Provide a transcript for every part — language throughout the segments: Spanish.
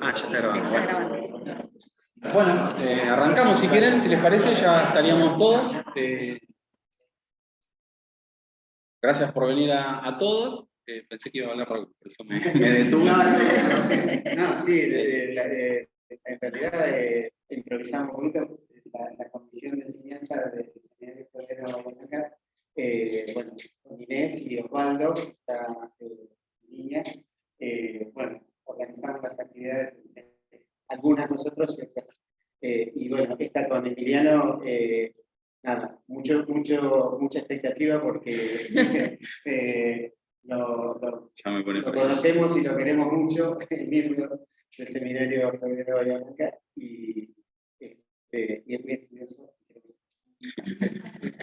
Ah, ya está grabando. Bueno, arrancamos si quieren, si les parece, ya estaríamos todos. Gracias por venir a todos. Pensé que iba a hablar Raúl, por eso me detuve. No, sí, en realidad improvisamos un poquito la comisión de enseñanza del seminario Florero acá. Bueno, con Inés y Osvaldo, está en línea. Bueno, organizamos las actividades, algunas nosotros y otras. Y bueno, esta con Emiliano, nada, mucha expectativa porque lo conocemos y lo queremos mucho, el miembro del seminario Florero Ayamanca, y es muy estudioso.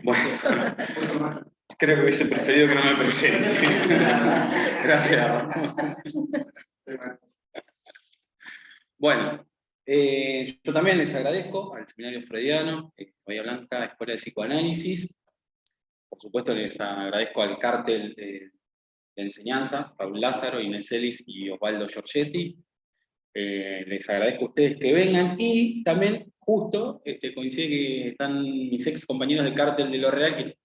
Bueno, creo que hubiese preferido que no me presente. Gracias. Bueno, yo también les agradezco al Seminario Freudiano, Bahía Blanca, Escuela de Psicoanálisis. Por supuesto, les agradezco al cártel de enseñanza, Raúl Lázaro, Inés Ellis y Osvaldo Giorgetti. Les agradezco a ustedes que vengan y también justo coincide que están mis ex compañeros del cártel de Lo Real, que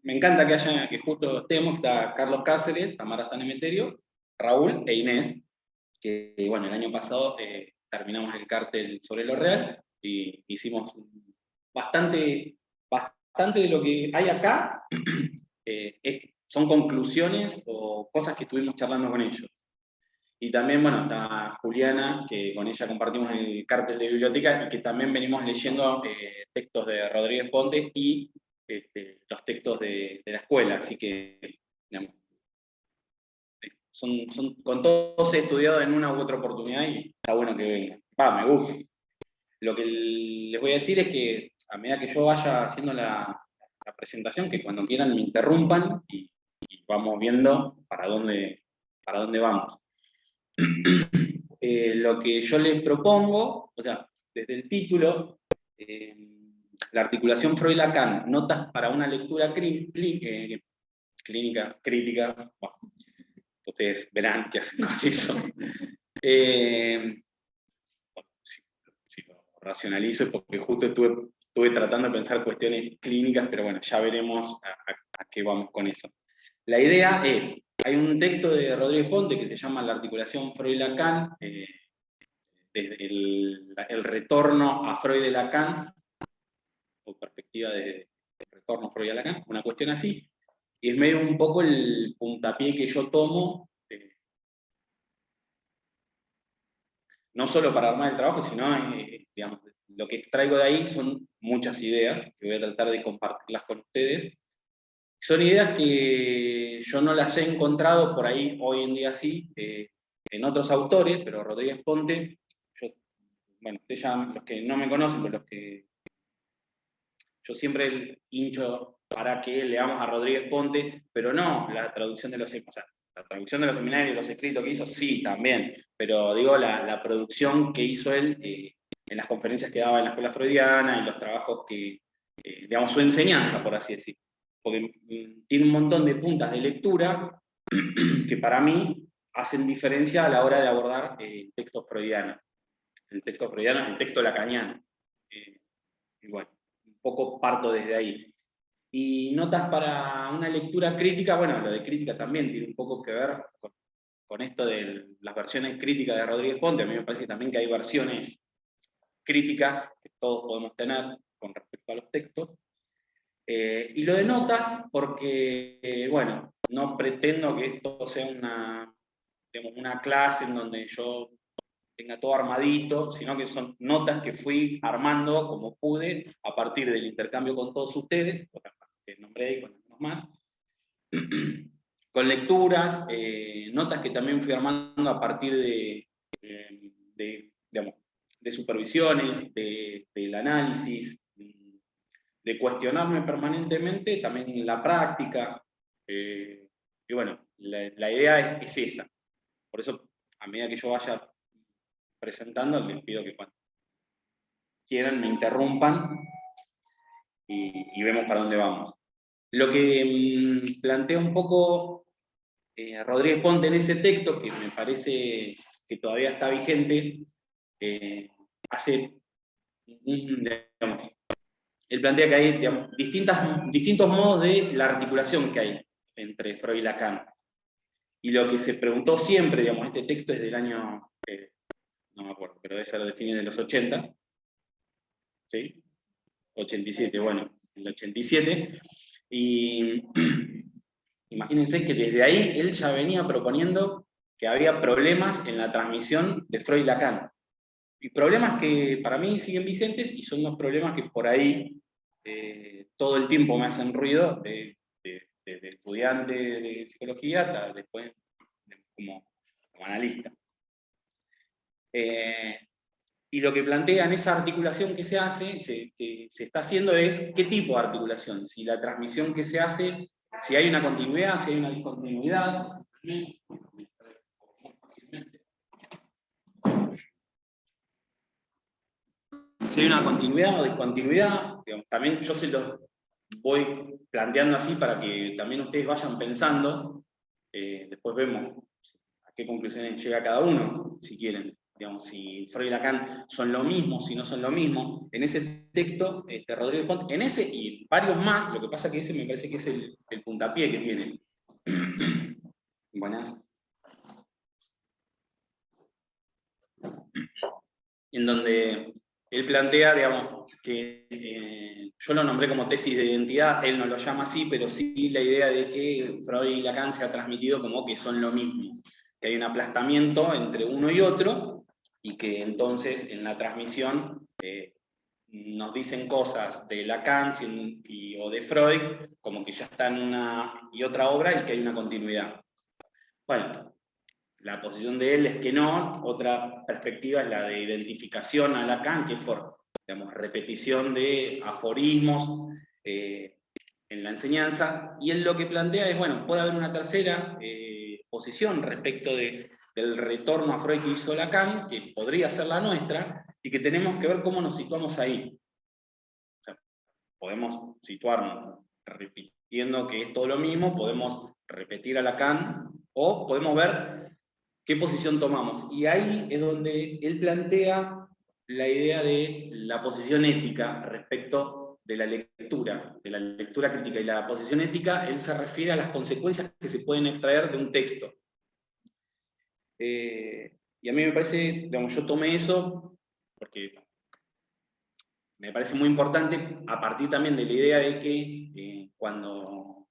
me encanta que justo estemos, está Carlos Cáceres, Tamara San Emeterio, Raúl e Inés, que bueno, el año pasado terminamos el cártel sobre Lo Real y hicimos bastante de lo que hay acá, son conclusiones o cosas que estuvimos charlando con ellos. Y también, bueno, está Juliana, que con ella compartimos el cártel de biblioteca y que también venimos leyendo textos de Rodríguez Ponte y los textos de la escuela. Así que, digamos, con todos he estudiado en una u otra oportunidad y está bueno que vengan. Me gusta. Lo que les voy a decir es que a medida que yo vaya haciendo la presentación, que cuando quieran me interrumpan y vamos viendo para dónde vamos. Lo que yo les propongo, o sea, desde el título, la articulación Freud-Lacan, notas para una lectura crítica, bueno, ustedes verán qué hacen con eso. Si lo racionalizo es porque justo estuve tratando de pensar cuestiones clínicas, pero bueno, ya veremos a qué vamos con eso. La idea es, hay un texto de Rodríguez Ponte que se llama La articulación Freud-Lacan, desde el retorno a Freud de Lacan, o perspectiva de retorno Freud a Lacan, una cuestión así, y es medio un poco el puntapié que yo tomo, no solo para armar el trabajo, sino, digamos, lo que extraigo de ahí son muchas ideas, que voy a tratar de compartirlas con ustedes. Son ideas que yo no las he encontrado por ahí, hoy en día sí, en otros autores, pero Rodríguez Ponte, bueno, ustedes ya, los que no me conocen, pero los que yo siempre hincho para que leamos a Rodríguez Ponte, pero no la traducción de los, o sea, la traducción de los seminarios, los escritos que hizo, sí, también, pero digo la producción que hizo él en las conferencias que daba en la escuela freudiana, y los trabajos que, digamos, su enseñanza, por así decir, porque tiene un montón de puntas de lectura que para mí hacen diferencia a la hora de abordar el texto freudiano, el texto lacaniano. Y bueno, un poco parto desde ahí. Y notas para una lectura crítica, bueno, lo de crítica también tiene un poco que ver con esto de las versiones críticas de Rodríguez Ponte. A mí me parece también que hay versiones críticas que todos podemos tener con respecto a los textos. Y lo de notas, porque, bueno, no pretendo que esto sea una clase en donde yo tenga todo armadito, sino que son notas que fui armando como pude a partir del intercambio con todos ustedes, que nombré y con algunos más, con lecturas, notas que también fui armando a partir digamos, de supervisiones, del análisis, de cuestionarme permanentemente, también en la práctica, y bueno, la idea es esa. Por eso, a medida que yo vaya presentando, les pido que cuando quieran me interrumpan. y vemos para dónde vamos. Lo que plantea un poco Rodríguez Ponte en ese texto, que me parece que todavía está vigente, hace, digamos, él plantea que hay, digamos, distintos modos de la articulación que hay entre Freud y Lacan. Y lo que se preguntó siempre, digamos, este texto es del año, no me acuerdo, pero debe ser de fines de los 80, ¿sí? 87, bueno, el 87, y imagínense que desde ahí él ya venía proponiendo que había problemas en la transmisión de Freud y Lacan. Y problemas que para mí siguen vigentes y son los problemas que por ahí todo el tiempo me hacen ruido de estudiante de psicología hasta después como analista. Y lo que plantea en esa articulación que se hace, que se está haciendo es qué tipo de articulación, si la transmisión que se hace, si hay una continuidad, si hay una discontinuidad. Si hay una continuidad o discontinuidad, digamos, también yo se los voy planteando así para que también ustedes vayan pensando, después vemos a qué conclusiones llega cada uno, si quieren. Digamos, si Freud y Lacan son lo mismo, si no son lo mismo. En ese texto, Rodríguez Ponte, en ese y varios más, lo que pasa que ese me parece que es el puntapié que tiene. Buenas. En donde él plantea, digamos, que yo lo nombré como tesis de identidad, él no lo llama así, pero sí la idea de que Freud y Lacan se ha transmitido como que son lo mismo, que hay un aplastamiento entre uno y otro, y que entonces en la transmisión nos dicen cosas de Lacan o de Freud, como que ya está en una y otra obra y que hay una continuidad. Bueno, la posición de él es que no. Otra perspectiva es la de identificación a Lacan, que es por, digamos, repetición de aforismos en la enseñanza, y él lo que plantea es, bueno, puede haber una tercera posición respecto del retorno a Freud que hizo Lacan, que podría ser la nuestra, y que tenemos que ver cómo nos situamos ahí. O sea, podemos situarnos repitiendo que es todo lo mismo, podemos repetir a Lacan, o podemos ver qué posición tomamos. Y ahí es donde él plantea la idea de la posición ética respecto de la lectura crítica. Y la posición ética, él se refiere a las consecuencias que se pueden extraer de un texto. Y a mí me parece, digamos, yo tomé eso porque me parece muy importante a partir también de la idea de que cuando,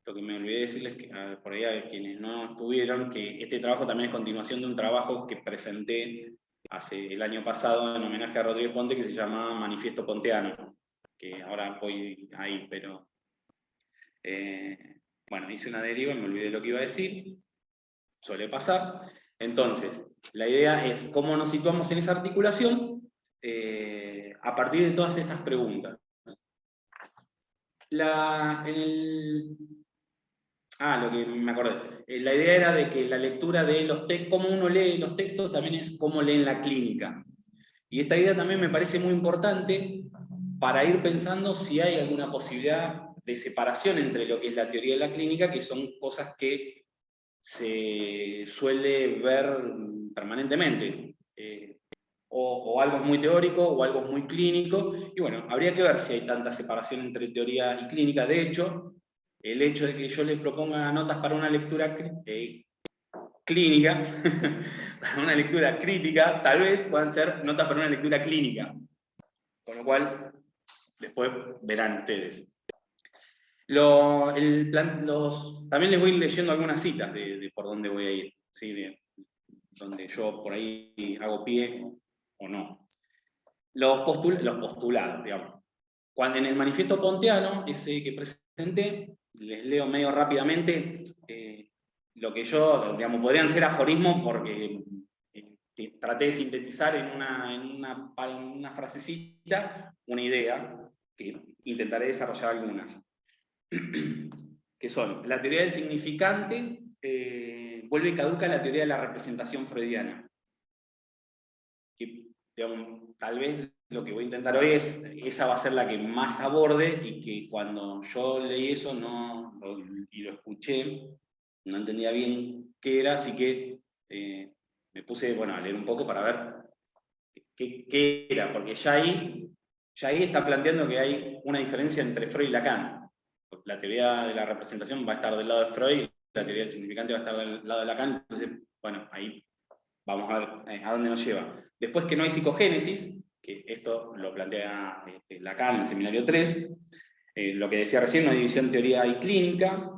lo que me olvidé decirles que, por ahí a quienes no estuvieron, que este trabajo también es continuación de un trabajo que presenté el año pasado en homenaje a Rodríguez Ponte, que se llama Manifiesto Ponteano, que ahora voy ahí, pero bueno, hice una deriva y me olvidé lo que iba a decir, suele pasar. Entonces, la idea es cómo nos situamos en esa articulación a partir de todas estas preguntas. Lo que me acordé. La idea era de que la lectura de los textos, cómo uno lee los textos, también es cómo lee en la clínica. Y esta idea también me parece muy importante para ir pensando si hay alguna posibilidad de separación entre lo que es la teoría y la clínica, que son cosas que se suele ver permanentemente. O algo es muy teórico o algo es muy clínico. Y bueno, habría que ver si hay tanta separación entre teoría y clínica. De hecho, el hecho de que yo les proponga notas para una lectura clínica, para una lectura crítica, tal vez puedan ser notas para una lectura clínica. Con lo cual, después verán ustedes. También les voy leyendo algunas citas de por dónde voy a ir, ¿sí? Donde yo por ahí hago pie o no. Los postulados, digamos. Cuando en el manifiesto ponteano, ese que presenté, les leo medio rápidamente lo que yo, digamos, podrían ser aforismos porque traté de sintetizar en una frasecita una idea que intentaré desarrollar algunas. Que son, la teoría del significante vuelve caduca la teoría de la representación freudiana. Que, digamos, tal vez lo que voy a intentar hoy es, esa va a ser la que más aborde, y que cuando yo leí eso y lo escuché, no entendía bien qué era, así que me puse, bueno, a leer un poco para ver qué era, porque ya ahí está planteando que hay una diferencia entre Freud y Lacan. La teoría de la representación va a estar del lado de Freud, la teoría del significante va a estar del lado de Lacan, entonces, bueno, ahí vamos a ver a dónde nos lleva. Después, que no hay psicogénesis, que esto lo plantea Lacan en el seminario 3, lo que decía recién, una división teoría y clínica.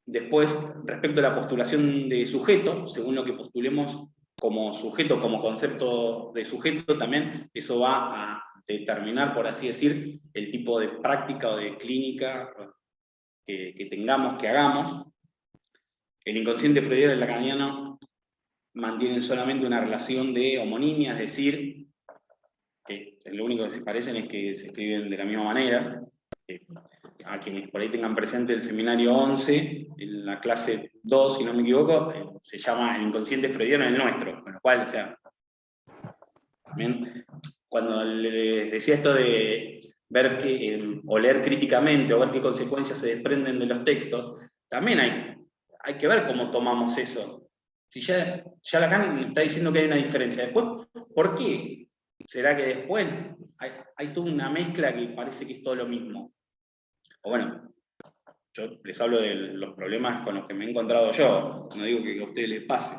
Después, respecto a la postulación de sujeto, según lo que postulemos como sujeto, como concepto de sujeto, también eso va a determinar, por así decir, el tipo de práctica o de clínica que tengamos, que hagamos. El inconsciente freudiano y el lacaniano mantienen solamente una relación de homonimia, es decir, que lo único que se parecen es que se escriben de la misma manera. A quienes por ahí tengan presente el seminario 11, en la clase 2, si no me equivoco, se llama el inconsciente freudiano el nuestro, con lo cual, o sea, también, cuando les decía esto de ver o leer críticamente, o ver qué consecuencias se desprenden de los textos, también hay que ver cómo tomamos eso. Si ya Lacan está diciendo que hay una diferencia. Después, ¿por qué? ¿Será que después hay toda una mezcla que parece que es todo lo mismo? O bueno, yo les hablo de los problemas con los que me he encontrado yo, no digo que a ustedes les pase.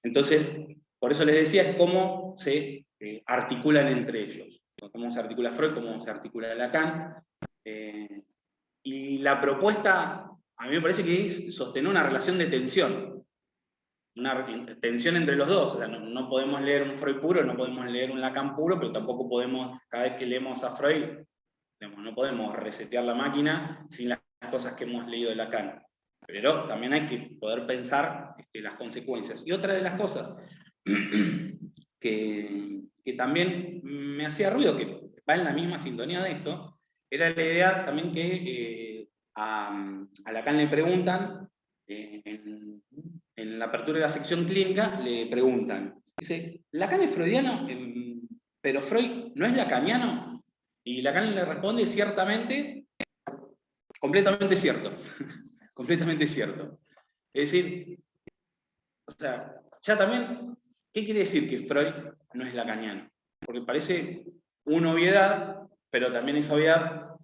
Entonces, por eso les decía, es cómo se articulan entre ellos. Cómo se articula Freud, cómo se articula Lacan. Y la propuesta, a mí me parece que es sostener una relación de tensión. Una tensión entre los dos. O sea, no podemos leer un Freud puro, no podemos leer un Lacan puro, pero tampoco podemos, cada vez que leemos a Freud, no podemos resetear la máquina sin las cosas que hemos leído de Lacan. Pero también hay que poder pensar las consecuencias. Y otra de las cosas que también me hacía ruido, que va en la misma sintonía de esto, era la idea también que a Lacan le preguntan, en la apertura de la sección clínica, le preguntan, dice, ¿Lacan es freudiano? ¿Pero Freud no es lacaniano? Y Lacan le responde, ciertamente, completamente cierto. Completamente cierto. Es decir, o sea, ya también, ¿qué quiere decir que Freud no es lacaniano? Porque parece una obviedad, pero también esa obviedad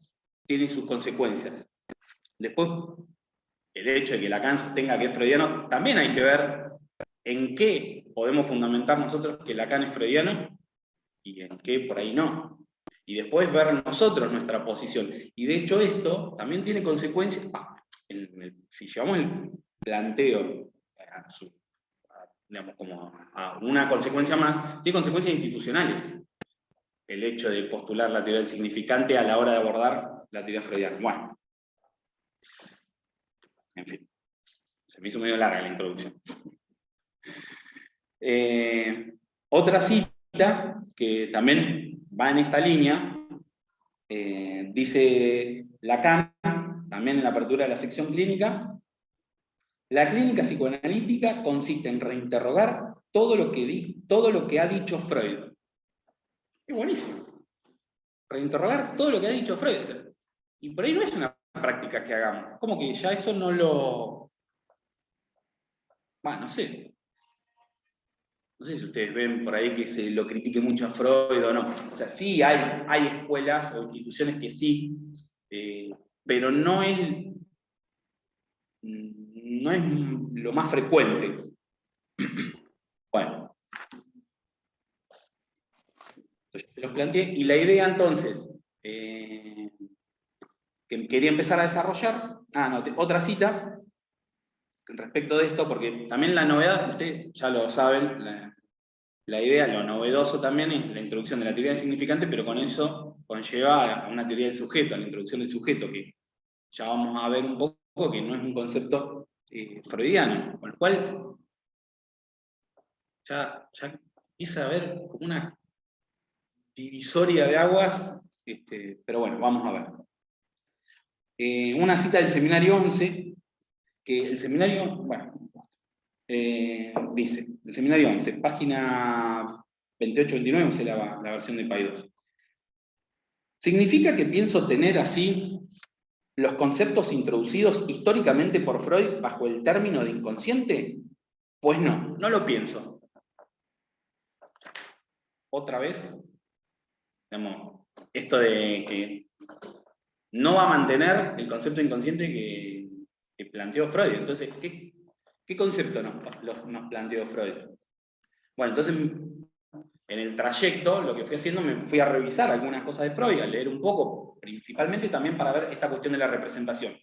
tiene sus consecuencias. Después, el hecho de que Lacan sostenga que es freudiano, también hay que ver en qué podemos fundamentar nosotros que Lacan es freudiano y en qué por ahí no. Y después ver nosotros nuestra posición. Y de hecho esto también tiene consecuencias, si llevamos el planteo digamos, como a una consecuencia más, tiene consecuencias institucionales el hecho de postular la teoría del significante a la hora de abordar la teoría freudiana. Bueno, en fin, se me hizo medio larga la introducción. Otra cita que también va en esta línea, dice Lacan, también en la apertura de la sección clínica: la clínica psicoanalítica consiste en reinterrogar todo lo que ha dicho Freud. Es buenísimo. Reinterrogar todo lo que ha dicho Freud. Y por ahí no es una práctica que hagamos. Como que ya eso no lo... Bueno, no sé. No sé si ustedes ven por ahí que se lo critique mucho a Freud o no. O sea, sí hay escuelas o instituciones que sí, pero no es lo más frecuente. Bueno, los planteé, y la idea entonces, que quería empezar a desarrollar, otra cita respecto de esto, porque también la novedad, ustedes ya lo saben, la idea, lo novedoso también es la introducción de la teoría del significante, pero con eso conlleva a una teoría del sujeto, a la introducción del sujeto, que ya vamos a ver un poco que no es un concepto freudiano, con lo cual ya empieza a haber como una divisoria de aguas, pero bueno, vamos a ver. Una cita del seminario 11, que el seminario, bueno, dice, el seminario 11, página 28-29, usé la versión de PAI2. ¿Significa que pienso tener así los conceptos introducidos históricamente por Freud bajo el término de inconsciente? Pues no, no lo pienso. Otra vez, digamos, esto de que no va a mantener el concepto inconsciente que planteó Freud. Entonces, ¿qué concepto nos planteó Freud? Bueno, entonces, en el trayecto, lo que fui haciendo, me fui a revisar algunas cosas de Freud, a leer un poco, principalmente también para ver esta cuestión de la representación.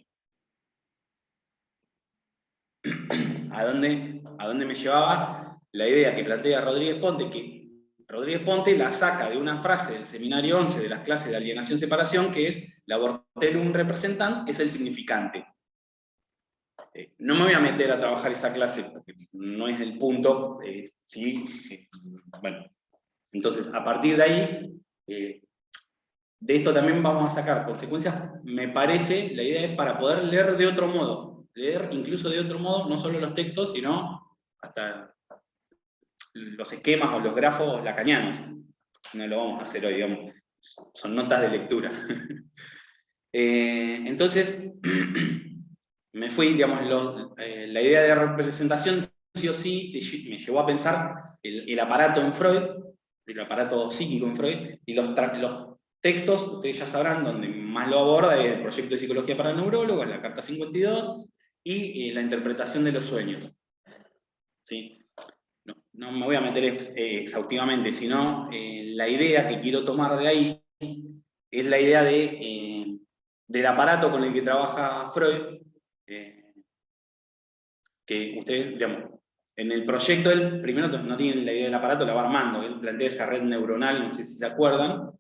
¿A dónde me llevaba la idea que plantea Rodríguez Ponte? Que Rodríguez Ponte la saca de una frase del seminario 11 de las clases de alienación-separación, que es l'avortelum representant, es el significante. No me voy a meter a trabajar esa clase, porque no es el punto, bueno. Entonces, a partir de ahí, de esto también vamos a sacar consecuencias, me parece, la idea es para poder leer de otro modo, leer incluso de otro modo, no solo los textos, sino hasta los esquemas o los grafos lacanianos. No lo vamos a hacer hoy, digamos, son notas de lectura. Entonces, me fui, digamos, la idea de representación sí o sí me llevó a pensar el aparato en Freud, el aparato psíquico en Freud, y los textos, ustedes ya sabrán, donde más lo aborda es el proyecto de psicología para neurólogos, la carta 52, y la interpretación de los sueños. ¿Sí? No me voy a meter exhaustivamente, sino la idea que quiero tomar de ahí es la idea del aparato con el que trabaja Freud, que ustedes, digamos, en el proyecto él primero no tiene la idea del aparato, la va armando, él plantea esa red neuronal, no sé si se acuerdan,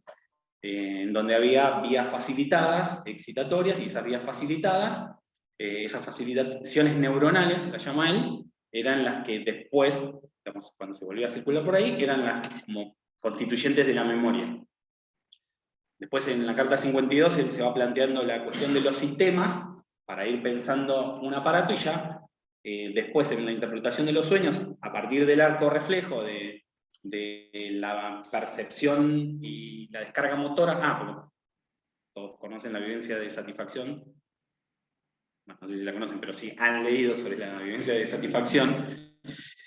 en donde había vías facilitadas, excitatorias, y esas vías facilitadas, esas facilitaciones neuronales, las llama él, eran las que después, digamos, cuando se volvía a circular por ahí, eran las como constituyentes de la memoria. Después en la carta 52 se va planteando la cuestión de los sistemas, para ir pensando un aparato, y ya después en la interpretación de los sueños, a partir del arco reflejo de la percepción y la descarga motora, porque todos conocen la vivencia de satisfacción, no sé si la conocen, pero sí han leído sobre la vivencia de satisfacción,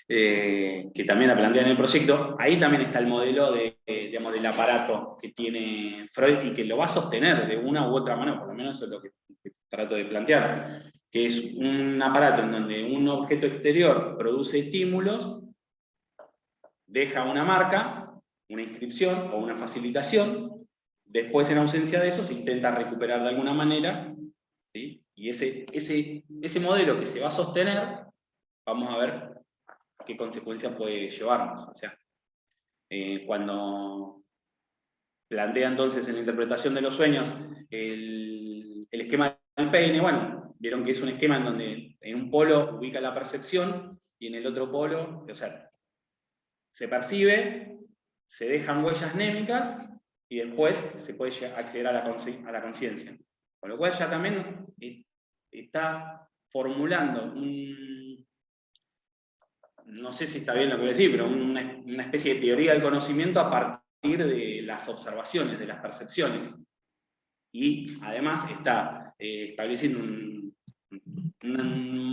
que también la plantea en el proyecto. Ahí también está el modelo digamos, del aparato que tiene Freud y que lo va a sostener de una u otra manera, por lo menos eso es lo que trato de plantear, que es un aparato en donde un objeto exterior produce estímulos, deja una marca, una inscripción o una facilitación, después en ausencia de eso se intenta recuperar de alguna manera, ¿sí? Y ese modelo que se va a sostener, vamos a ver qué consecuencias puede llevarnos. O sea, cuando plantea entonces en la interpretación de los sueños el esquema del peine, bueno, vieron que es un esquema en donde en un polo ubica la percepción y en el otro polo, o sea, se percibe, se dejan huellas némicas y después se puede acceder a la conciencia. Con lo cual ya también está formulando no sé si está bien lo que voy a decir, pero una especie de teoría del conocimiento a partir de las observaciones, de las percepciones. Y además está estableciendo un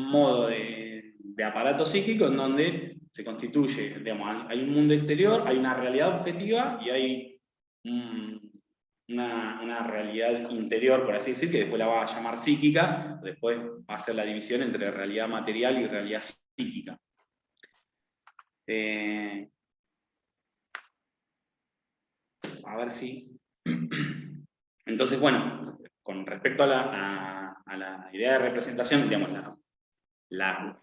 modo de aparato psíquico en donde se constituye, digamos, hay un mundo exterior, hay una realidad objetiva y hay una realidad interior, por así decir, que después la va a llamar psíquica, después va a ser la división entre realidad material y realidad psíquica. A ver si... Entonces, bueno, con respecto a la idea de representación, digamos, las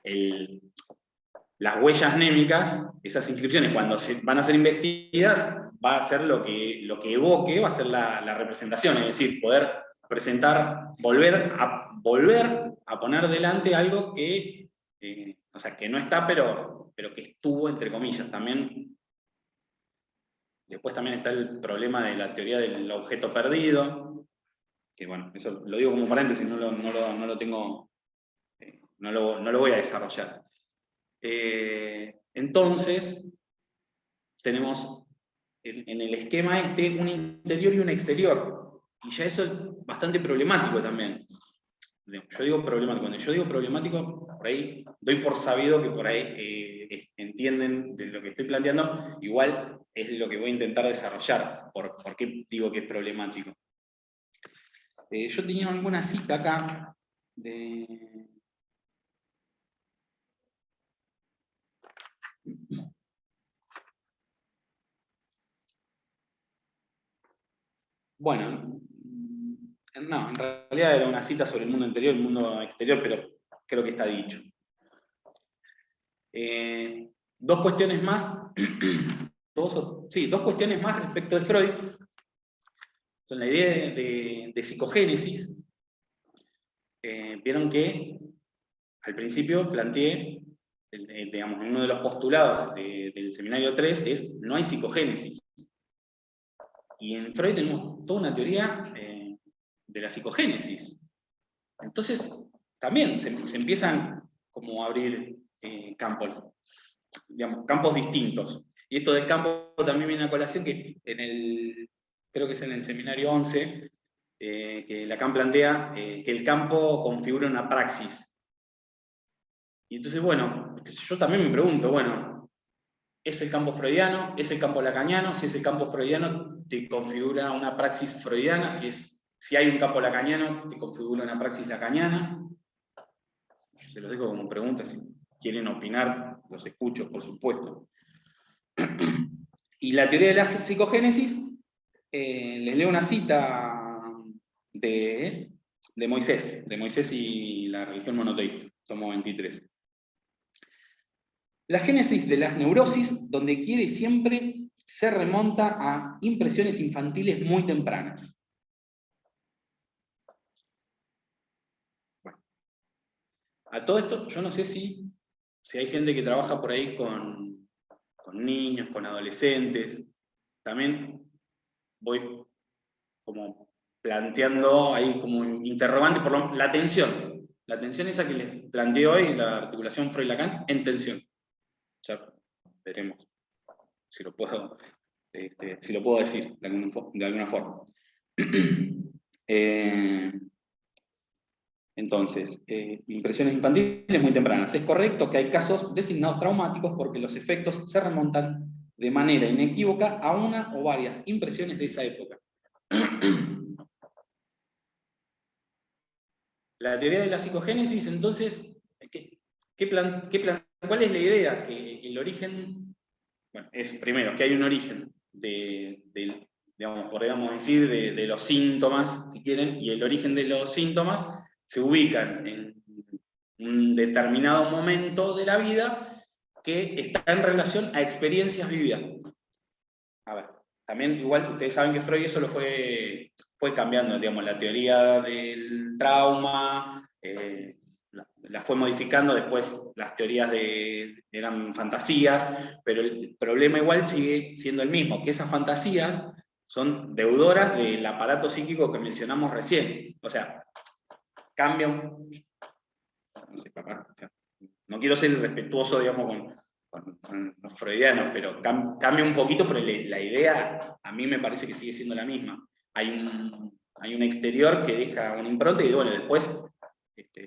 huellas némicas, esas inscripciones, cuando van a ser investidas, va a ser lo que evoque, va a ser la representación, es decir, poder presentar, volver a poner delante algo que, o sea, que no está, pero que estuvo, entre comillas. También, después también está el problema de la teoría del objeto perdido, que bueno, eso lo digo como paréntesis, no lo tengo, no lo voy a desarrollar. Entonces, tenemos en el esquema un interior y un exterior. Y ya eso es bastante problemático también. Yo digo problemático. Cuando yo digo problemático, por ahí doy por sabido que por ahí entienden de lo que estoy planteando, igual es lo que voy a intentar desarrollar. ¿Por qué digo que es problemático? Yo tenía alguna cita acá de... Bueno, no, en realidad era una cita sobre el mundo interior y el mundo exterior, pero creo que está dicho. Dos cuestiones más, dos cuestiones más respecto de Freud, son la idea de psicogénesis. Vieron que al principio planteé, digamos, uno de los postulados del seminario 3 es no hay psicogénesis. Y en Freud tenemos toda una teoría de la psicogénesis. Entonces, también se empiezan como a abrir campos, digamos, campos distintos. Y esto del campo también viene a colación que creo que es en el seminario 11, que Lacan plantea que el campo configura una praxis. Y entonces, bueno, yo también me pregunto, bueno, ¿es el campo freudiano? ¿Es el campo lacaniano? Si es el campo freudiano, te configura una praxis freudiana. Si hay un campo lacaniano, te configura una praxis lacaniana. Se los dejo como pregunta, si quieren opinar, los escucho, por supuesto. Y la teoría de la psicogénesis, les leo una cita de Moisés y la religión monoteísta, tomo 23. La génesis de las neurosis, donde quiere siempre, se remonta a impresiones infantiles muy tempranas. Bueno, a todo esto, yo no sé si hay gente que trabaja por ahí con niños, con adolescentes. También voy como planteando ahí como interrogante por la tensión. La tensión esa que les planteé hoy, la articulación Freud-Lacan, en tensión. Ya veremos si lo puedo decir de alguna forma. Entonces, impresiones infantiles muy tempranas. Es correcto que hay casos designados traumáticos porque los efectos se remontan de manera inequívoca a una o varias impresiones de esa época. La teoría de la psicogénesis, entonces, ¿cuál es la idea? Que el origen, bueno, es primero, que hay un origen digamos, podríamos decir, de los síntomas, si quieren, y el origen de los síntomas se ubican en un determinado momento de la vida que está en relación a experiencias vividas. A ver, también igual ustedes saben que Freud eso lo fue cambiando, digamos, la teoría del trauma, la fue modificando, después las teorías eran fantasías, pero el problema igual sigue siendo el mismo, que esas fantasías son deudoras del aparato psíquico que mencionamos recién. O sea, cambia no sé, papá, no quiero ser irrespetuoso, digamos, con los freudianos, pero cambia un poquito, pero la idea a mí me parece que sigue siendo la misma. Hay un exterior que deja una impronta y bueno, después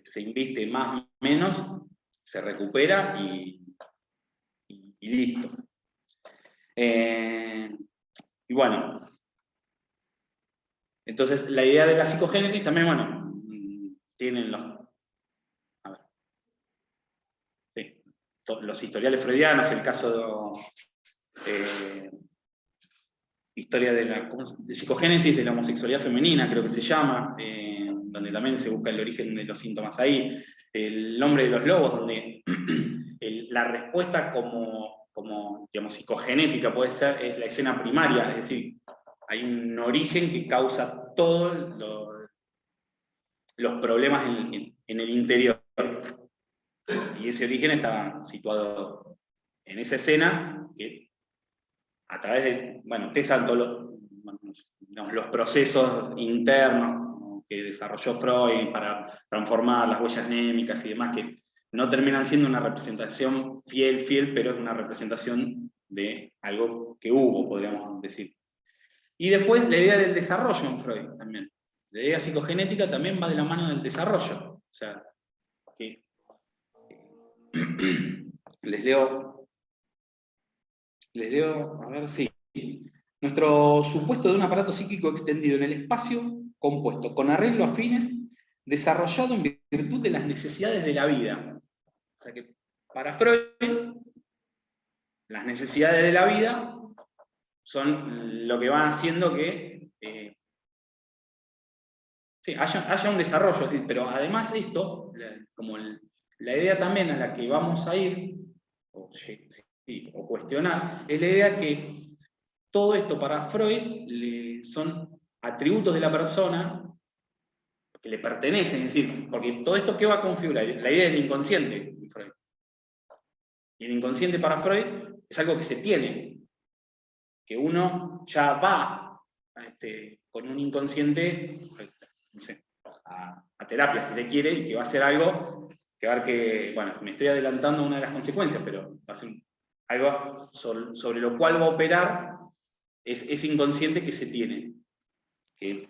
se inviste más o menos, se recupera y listo. Y bueno, entonces la idea de la psicogénesis también, bueno, tienen los historiales freudianos, el caso de historia de psicogénesis de la homosexualidad femenina, creo que se llama, donde también se busca el origen de los síntomas ahí. El nombre de los lobos, donde la respuesta como digamos, psicogenética puede ser, es la escena primaria, es decir, hay un origen que causa todos los problemas en el interior. Y ese origen está situado en esa escena que a través de, bueno, ustedes saben todos los procesos internos que desarrolló Freud para transformar las huellas némicas y demás, que no terminan siendo una representación fiel, pero es una representación de algo que hubo, podríamos decir. Y después la idea del desarrollo en Freud también. La idea psicogenética también va de la mano del desarrollo. O sea, que les leo, a ver, sí. Nuestro supuesto de un aparato psíquico extendido en el espacio, compuesto con arreglo a fines, desarrollado en virtud de las necesidades de la vida. O sea que para Freud, las necesidades de la vida son lo que van haciendo que sí, haya un desarrollo, pero además esto, como la idea también a la que vamos a ir, o cuestionar, es la idea que todo esto para Freud son atributos de la persona que le pertenecen, es decir, porque todo esto ¿qué va a configurar? La idea del inconsciente de Freud. Y el inconsciente para Freud es algo que se tiene, que uno ya va con un inconsciente, no sé, a terapia si se quiere, y que va a ser algo que va a ver que, bueno, me estoy adelantando a una de las consecuencias, pero va a ser algo sobre lo cual va a operar ese inconsciente que se tiene, que,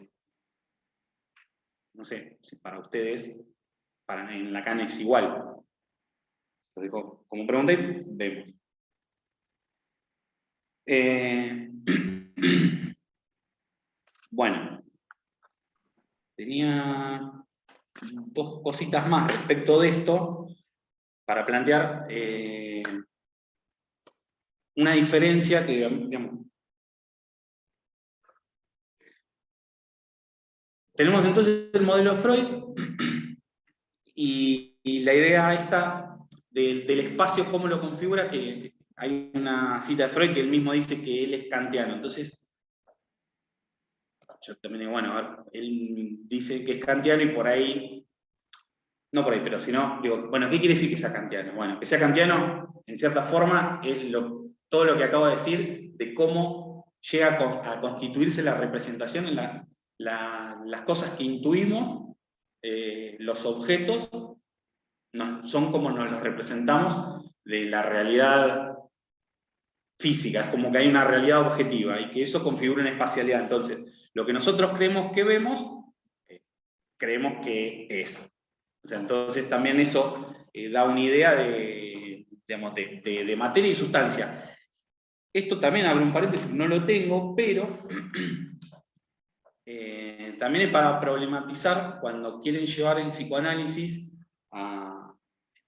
no sé, si para ustedes, en Lacan es igual. Lo dejo como pregunta y vemos. Bueno, tenía dos cositas más respecto de esto para plantear una diferencia que, digamos, tenemos entonces el modelo Freud y la idea esta del espacio, cómo lo configura, que hay una cita de Freud que él mismo dice que él es kantiano. Entonces, yo también digo, bueno, a ver, él dice que es kantiano y por ahí, no por ahí, pero si no, digo, bueno, ¿qué quiere decir que sea kantiano? Bueno, que sea kantiano, en cierta forma, es todo lo que acabo de decir de cómo llega a constituirse la representación en las cosas que intuimos, los objetos, son como nos los representamos de la realidad física, es como que hay una realidad objetiva y que eso configura una espacialidad. Entonces, lo que nosotros creemos que vemos, creemos que es. O sea, entonces también eso da una idea digamos, de materia y sustancia. Esto también abre un paréntesis, no lo tengo, pero también es para problematizar cuando quieren llevar el psicoanálisis a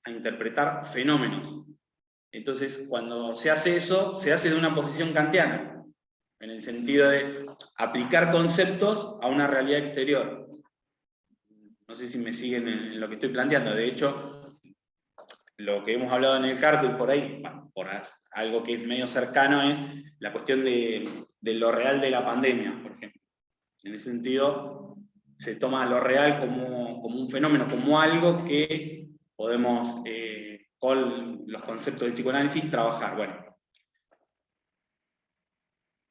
interpretar fenómenos. Entonces, cuando se hace eso, se hace de una posición kantiana, en el sentido de aplicar conceptos a una realidad exterior. No sé si me siguen en lo que estoy planteando. De hecho, lo que hemos hablado en el cártel por ahí, bueno, por algo que es medio cercano, es la cuestión de lo real de la pandemia, por ejemplo. En ese sentido, se toma lo real como un fenómeno, como algo que podemos, con los conceptos del psicoanálisis, trabajar. Bueno,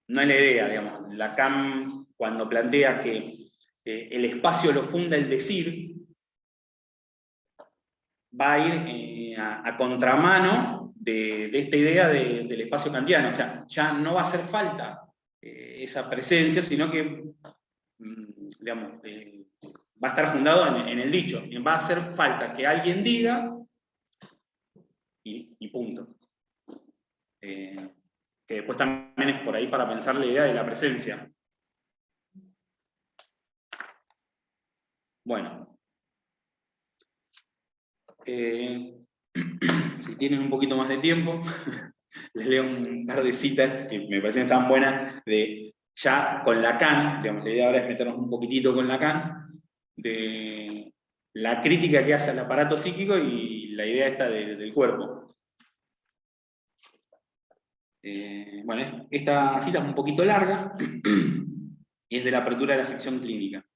no es la idea, digamos. Lacan, cuando plantea que el espacio lo funda el decir, va a ir a contramano de esta idea del espacio kantiano. O sea, ya no va a hacer falta esa presencia, sino que, digamos, va a estar fundado en el dicho. Va a hacer falta que alguien diga y punto. Que después también es por ahí para pensar la idea de la presencia. Bueno. Si tienen un poquito más de tiempo, les leo un par de citas que me parecen tan buenas, ya con Lacan, digamos, la idea ahora es meternos un poquitito con Lacan, de la crítica que hace al aparato psíquico y la idea esta del cuerpo. Bueno, esta cita es un poquito larga y es de la apertura de la sección clínica.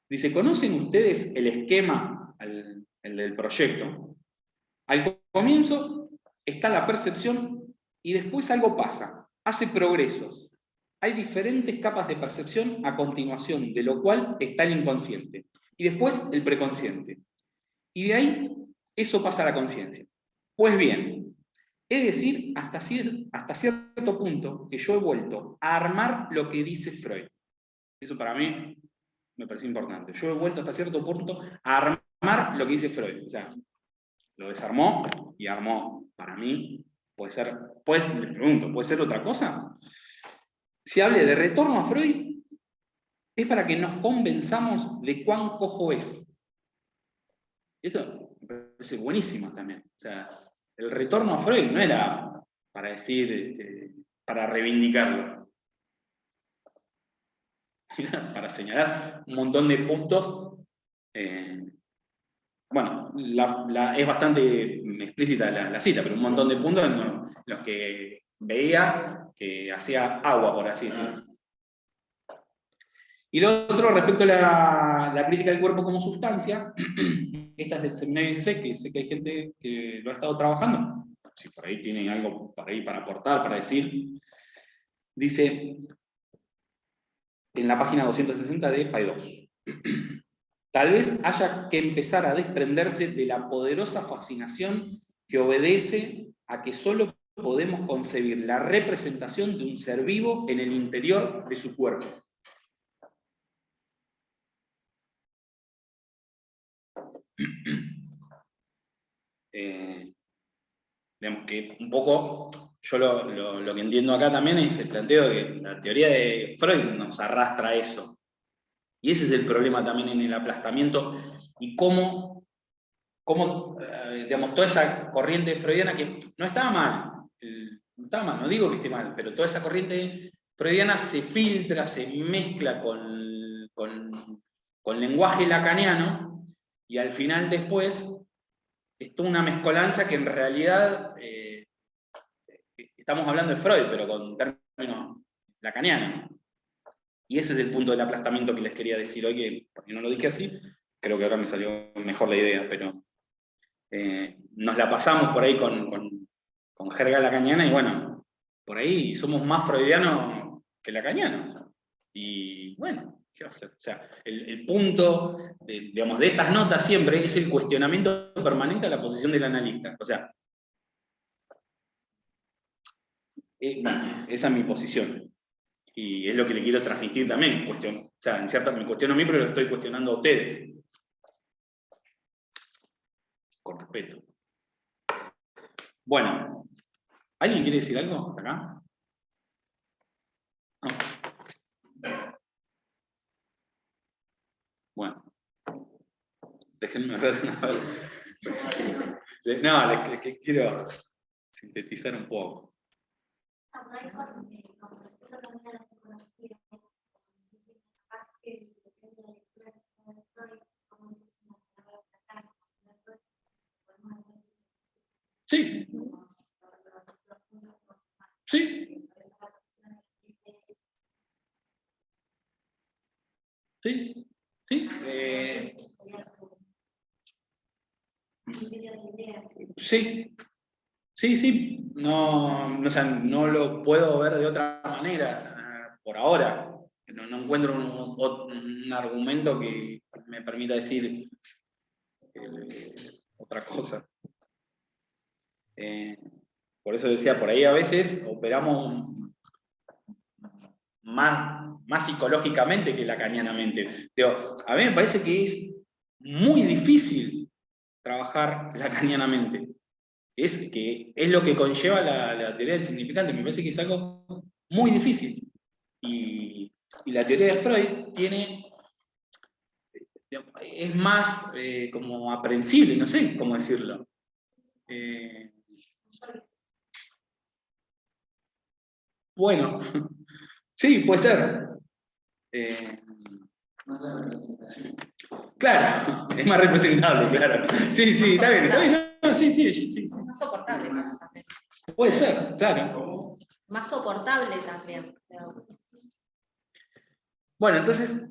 Dice, ¿conocen ustedes el esquema, el del proyecto? Al comienzo está la percepción y después algo pasa, hace progresos. Hay diferentes capas de percepción a continuación, de lo cual está el inconsciente. Y después el preconsciente. Y de ahí, eso pasa a la conciencia. Pues bien, Es decir, hasta cierto punto que yo he vuelto a armar lo que dice Freud. Eso para mí me parece importante. Yo he vuelto hasta cierto punto a armar lo que dice Freud. O sea, lo desarmó y armó. Para mí, puede ser, le pregunto, ¿puede ser otra cosa? Si hable de retorno a Freud, es para que nos convenzamos de cuán cojo es. Eso me parece buenísimo también. O sea, el retorno a Freud no era para decir, para reivindicarlo. Era para señalar un montón de puntos. Bueno, es bastante explícita la cita, pero un montón de puntos en los que veía que hacía agua, por así decirlo. Y lo otro, respecto a la crítica del cuerpo como sustancia, esta es del seminario IC, que sé que hay gente que lo ha estado trabajando, si por ahí tienen algo por ahí para aportar, para decir, dice en la página 260 de Paidós. Tal vez haya que empezar a desprenderse de la poderosa fascinación que obedece a que solo podemos concebir la representación de un ser vivo en el interior de su cuerpo. Digamos que un poco, yo lo que entiendo acá también es el planteo de que la teoría de Freud nos arrastra a eso. Y ese es el problema también en el aplastamiento y cómo digamos, toda esa corriente freudiana que no estaba mal, no digo que esté mal, pero toda esa corriente freudiana se filtra, se mezcla con lenguaje lacaniano y al final después es toda una mezcolanza que en realidad estamos hablando de Freud, pero con términos lacanianos. Y ese es el punto del aplastamiento que les quería decir hoy, que porque no lo dije así, creo que ahora me salió mejor la idea, pero nos la pasamos por ahí con jerga lacaniana y bueno, por ahí somos más freudianos que lacanianos. Y bueno, ¿qué va a hacer? O sea, el punto digamos, de estas notas siempre es el cuestionamiento permanente a la posición del analista. O sea, bueno, esa es mi posición. Y es lo que le quiero transmitir también. O sea, en cierta me cuestiono a mí, pero lo estoy cuestionando a ustedes. Con respeto. Bueno, ¿alguien quiere decir algo hasta acá? No. Bueno. Déjenme ver una vez. No, les quiero sintetizar un poco. Sí. Sí. Sí. Sí. Sí. Sí, sí. No, o sea, no lo puedo ver de otra manera por ahora. No encuentro un argumento que me permita decir otra cosa. Por eso decía, por ahí a veces operamos más psicológicamente que lacanianamente. Digo, a mí me parece que es muy difícil trabajar lacanianamente. Es lo que conlleva la teoría del significante. Me parece que es algo muy difícil. Y la teoría de Freud es más como aprensible, no sé cómo decirlo. Bueno, sí, puede ser. Claro, es más representable, claro. Sí, sí, está bien. No, sí. Más soportable también. Puede ser, claro. Más soportable también. Bueno, entonces,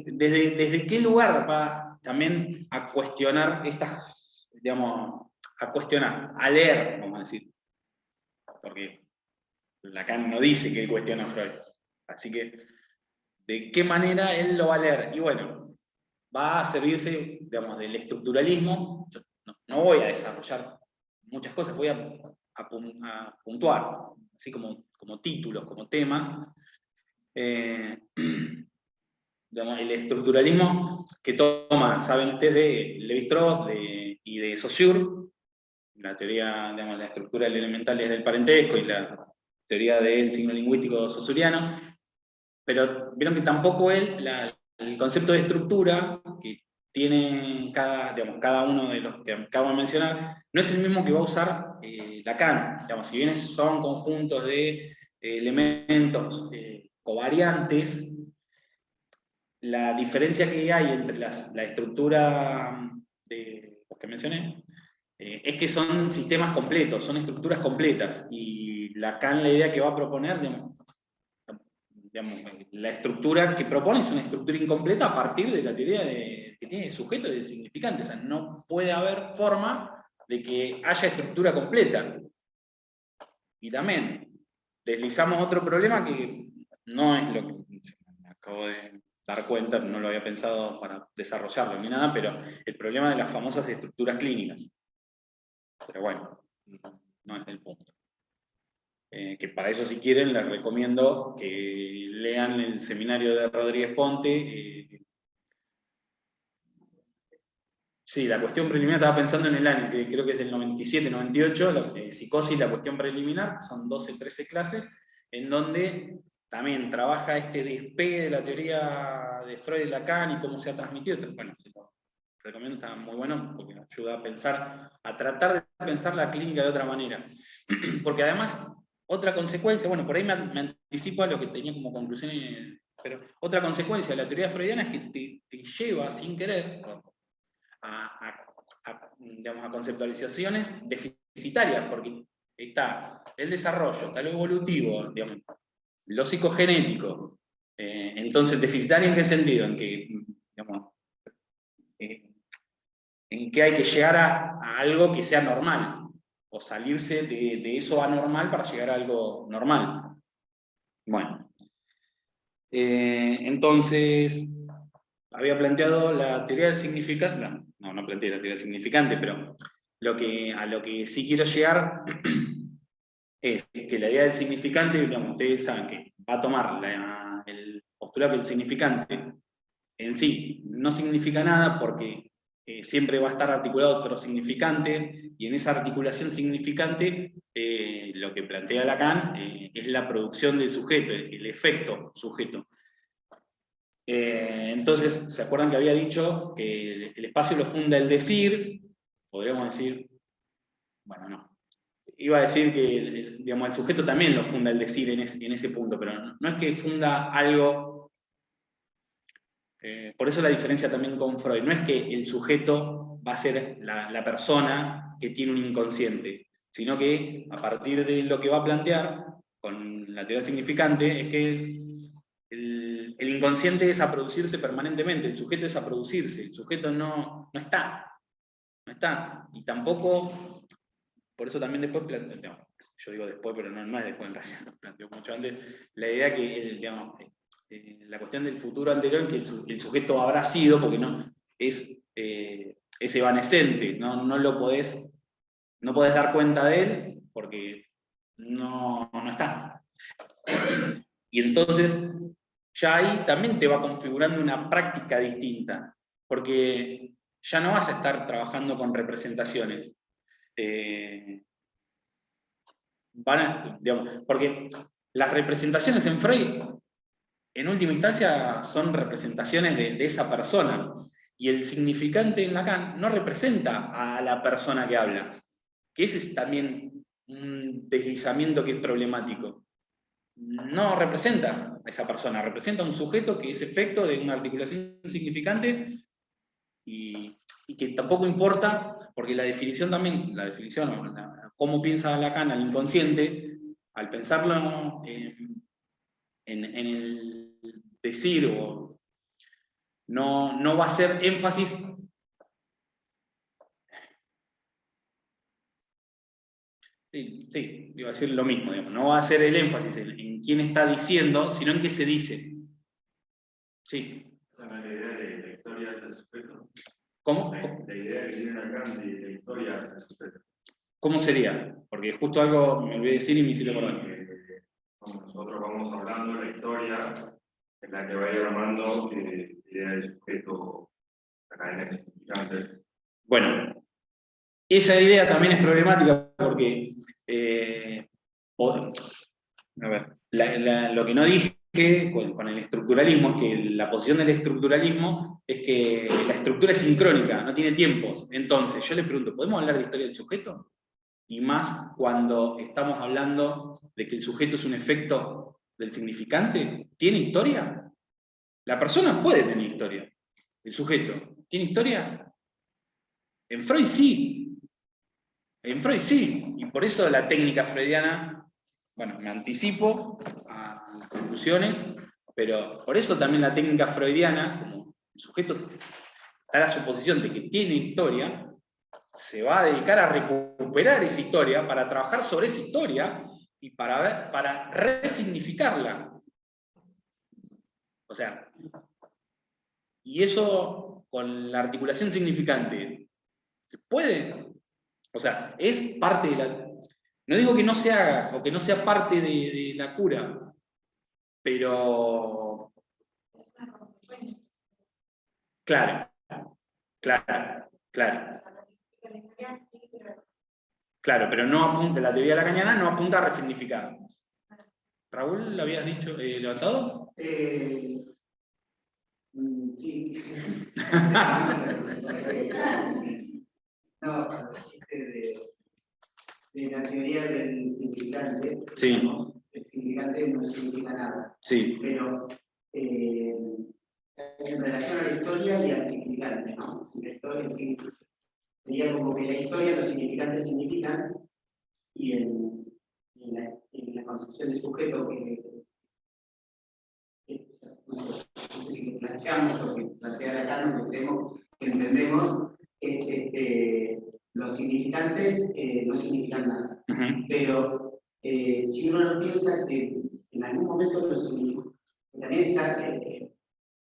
¿desde qué lugar va también a cuestionar a leer, vamos a decir? Porque Lacan no dice que él cuestiona a Freud. Así que, ¿de qué manera él lo va a leer? Y bueno, va a servirse, digamos, del estructuralismo. Yo no voy a desarrollar muchas cosas, voy a puntuar, así como títulos, como temas. Digamos, el estructuralismo que toma, saben ustedes, de Lévi-Strauss y de Saussure, la teoría, digamos, la estructura elemental del parentesco y la teoría del signo lingüístico saussuriano, pero vieron que tampoco el concepto de estructura que tiene cada uno de los que acabo de mencionar, no es el mismo que va a usar Lacan. Digamos, si bien son conjuntos de elementos covariantes, la diferencia que hay entre la estructura de los que mencioné es que son sistemas completos, son estructuras completas, y Lacan la idea que va a proponer, digamos, la estructura que propone es una estructura incompleta a partir de la teoría que tiene de sujeto y de significante. O sea, no puede haber forma de que haya estructura completa. Y también deslizamos otro problema que no es lo que me acabo de dar cuenta, no lo había pensado para desarrollarlo ni nada, pero el problema de las famosas estructuras clínicas. Pero bueno, no es el punto. Que para eso, si quieren, les recomiendo que lean el seminario de Rodríguez Ponte. Sí, la cuestión preliminar, estaba pensando en el año, que creo que es del 97, 98, psicosis, la cuestión preliminar, son 12, 13 clases, en donde también trabaja este despegue de la teoría de Freud y Lacan y cómo se ha transmitido. Bueno, se lo recomiendo, está muy bueno, porque ayuda a pensar, a tratar de pensar la clínica de otra manera. Porque además, otra consecuencia, bueno, por ahí me anticipo a lo que tenía como conclusión, pero otra consecuencia de la teoría freudiana es que te lleva sin querer digamos, a conceptualizaciones deficitarias, porque está el desarrollo, está lo evolutivo, digamos, lo psicogenético. Entonces, ¿deficitario en qué sentido? En que, digamos, en que hay que llegar a algo que sea normal, o salirse de eso anormal para llegar a algo normal. Bueno. Entonces, había planteado la teoría del significante, no planteé la teoría del significante, pero a lo que sí quiero llegar es que la idea del significante, digamos, ustedes saben que va a tomar el postulado que el significante en sí no significa nada porque siempre va a estar articulado otro significante, y en esa articulación significante lo que plantea Lacan es la producción del sujeto, el efecto sujeto. Entonces, ¿se acuerdan que había dicho que el espacio lo funda el decir? Podríamos decir, bueno, no. Iba a decir que, digamos, el sujeto también lo funda el decir en ese punto, pero no es que funda algo. Por eso la diferencia también con Freud. No es que el sujeto va a ser la persona que tiene un inconsciente, sino que a partir de lo que va a plantear con la teoría significante es que el inconsciente es a producirse permanentemente, el sujeto es a producirse, el sujeto no está. No está. Y tampoco, por eso también después planteo, yo digo después, pero no es después en realidad, lo planteo mucho antes, la idea que, digamos, la cuestión del futuro anterior, que el sujeto habrá sido, porque no es evanescente, no lo podés dar cuenta de él, porque no está. Y entonces, ya ahí también te va configurando una práctica distinta, porque ya no vas a estar trabajando con representaciones. Digamos, porque las representaciones en Freud, en última instancia, son representaciones de esa persona, y el significante en Lacan no representa a la persona que habla, que ese es también un deslizamiento que es problemático. No representa a esa persona, representa a un sujeto que es efecto de una articulación significante, y que tampoco importa, porque la definición, cómo piensa Lacan al inconsciente, al pensarlo en el decir, no va a hacer énfasis. Sí, iba a decir lo mismo, digamos, no va a hacer el énfasis en quién está diciendo, sino en qué se dice. Sí. La idea de la historia es el sujeto. ¿Cómo? La idea que tienen acá de la historia hacia el sujeto. ¿Cómo sería? Porque justo algo me olvidé decir y me hiciste acordar. Como nosotros vamos hablando de la historia en la que va a ir armando idea de sujeto, la cadena de significantes. Bueno, esa idea también es problemática porque, a ver, lo que no dije con el estructuralismo es que la posición del estructuralismo es que la estructura es sincrónica, no tiene tiempos. Entonces, yo le pregunto, ¿podemos hablar de historia del sujeto? Y más cuando estamos hablando de que el sujeto es un efecto del significante. ¿Tiene historia? La persona puede tener historia. El sujeto, ¿tiene historia? En Freud sí. En Freud sí. Y por eso la técnica freudiana, bueno, me anticipo a las conclusiones, pero por eso también la técnica freudiana, como el sujeto está a la suposición de que tiene historia, se va a dedicar a recuperar esa historia para trabajar sobre esa historia y para resignificarla. O sea, y eso con la articulación significante, ¿se puede? O sea, es parte de la... No digo que no se haga o que no sea parte de la cura, pero... Claro, claro, claro. Claro, pero no apunta, la teoría lacaniana no apunta a resignificar. Raúl, ¿lo habías dicho, levantado? Sí. No, de la teoría del significante, Sí. el significante no significa nada. Sí. Pero en relación a la historia y al significante, ¿no? La historia, sería como que la historia, los significantes significan, y en la concepción de sujeto no sé si lo planteamos o que plantea Lacan, lo que creemos que entendemos es los significantes no significan nada. Pero si uno no piensa que en algún momento también está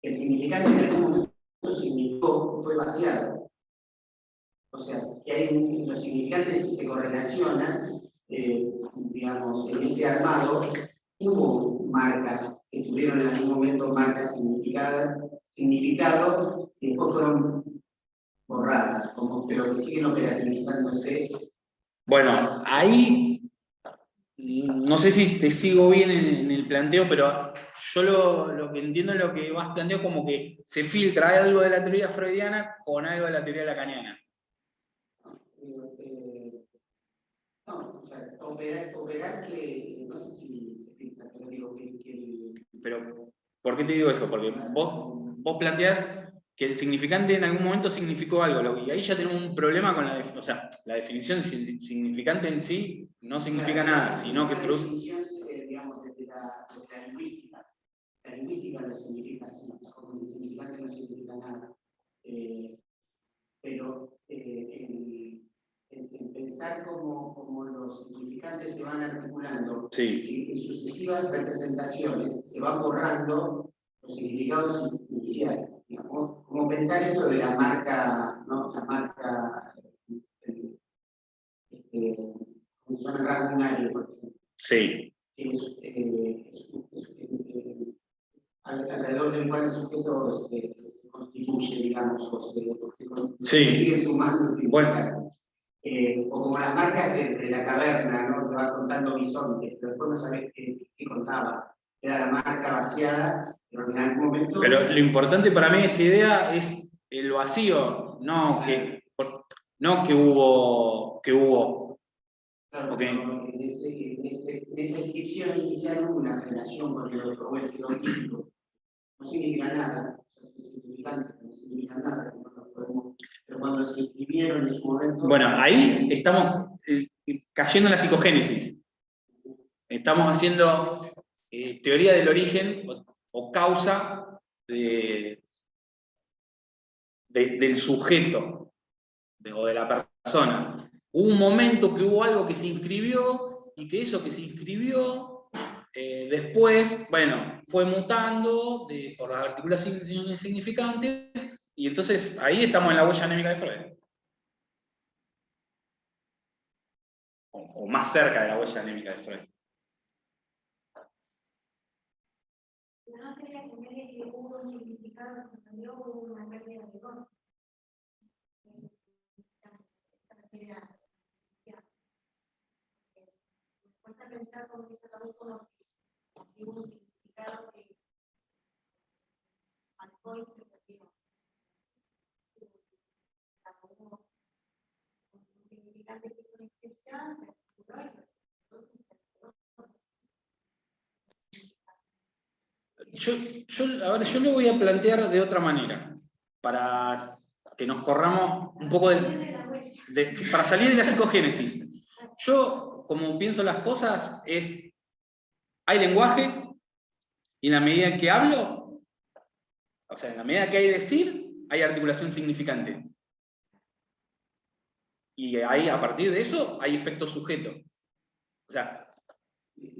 el significante en algún momento significó, fue vaciado. O sea, que hay los significantes si se correlacionan, digamos, en ese armado, hubo marcas que tuvieron en algún momento marcas significado y después fueron borradas, pero que siguen operativizándose. Bueno, ahí no sé si te sigo bien en el planteo, pero yo lo que entiendo es lo que vas planteando como que se filtra algo de la teoría freudiana con algo de la teoría lacaniana. No, o sea, operar que no sé si se filtra, pero digo que Pero, ¿por qué te digo eso? Porque vos planteás que el significante en algún momento significó algo, y ahí ya tenemos un problema con o sea, la definición significante en sí no significa nada, sino que produce... La definición, digamos, desde la lingüística. La lingüística no significa así, como el significante no significa nada. Pero en pensar cómo los significantes se van articulando, sí. En sucesivas representaciones se van borrando los significados iniciales. Digamos, como pensar esto de la marca, ¿no? La marca, como se llama el rasgo binario, por ejemplo. Sí. Alrededor del cual el sujeto se constituye, digamos, o se sí. sigue sumando. Bueno. O como las marcas de la caverna, ¿no? Que va contando bisontes, pero después no sabés qué contaba. Era la marca vaciada, pero en algún momento... Pero lo importante para mí de esa idea es el vacío, no que hubo... Claro, okay. En esa inscripción inicial hubo una relación con el jeroglífico. No significa nada, no significa nada, pero cuando se inscribieron en su momento... Bueno, ahí estamos cayendo en la psicogénesis. Estamos haciendo teoría del origen o causa del sujeto o de la persona. Hubo un momento que hubo algo que se inscribió y que eso que se inscribió después, bueno, fue mutando por las articulaciones significantes Y entonces ahí estamos en la huella anémica de Freud. O más cerca de la huella anémica de Freud. No sería que hubo significado, se entendió, hubo una pérdida de gozo. Me cuesta pensar cómo se tradujo lo que hubo un significado que marcó y se perdió. Hubo un significante que hizo una inscripción, se capturó y yo lo voy a plantear de otra manera, para que nos corramos un poco para salir de la psicogénesis. Yo, como pienso las cosas, hay lenguaje, y en la medida en que hablo, o sea, en la medida que hay decir, hay articulación significante. Y ahí, a partir de eso, hay efecto sujeto. O sea,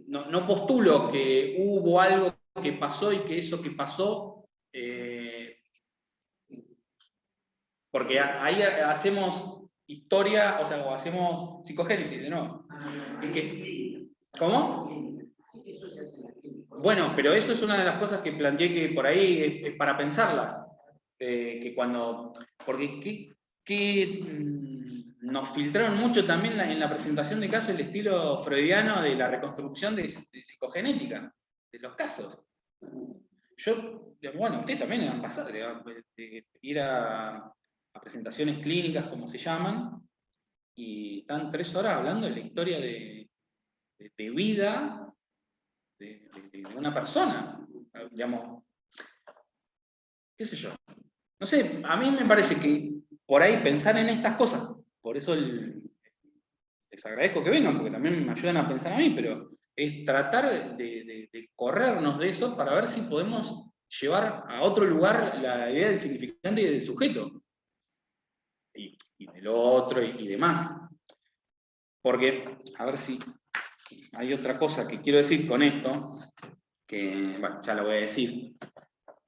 no postulo que hubo algo que pasó y que eso que pasó, porque ahí hacemos historia, o sea, o hacemos psicogénesis de nuevo. ¿Cómo? Bueno, pero eso es una de las cosas que planteé que por ahí es para pensarlas. Que cuando. Porque nos filtraron mucho también en la presentación de casos el estilo freudiano de la reconstrucción de psicogenética, de los casos. Bueno, ustedes también han pasado de ir a presentaciones clínicas, como se llaman, y están 3 horas hablando de la historia de vida de una persona, digamos, qué sé yo. No sé, a mí me parece que por ahí pensar en estas cosas, por eso les agradezco que vengan, porque también me ayudan a pensar a mí, pero es tratar de corrernos de eso para ver si podemos llevar a otro lugar la idea del significante y del sujeto. Y del otro y demás. Porque, a ver si hay otra cosa que quiero decir con esto, que bueno, ya lo voy a decir,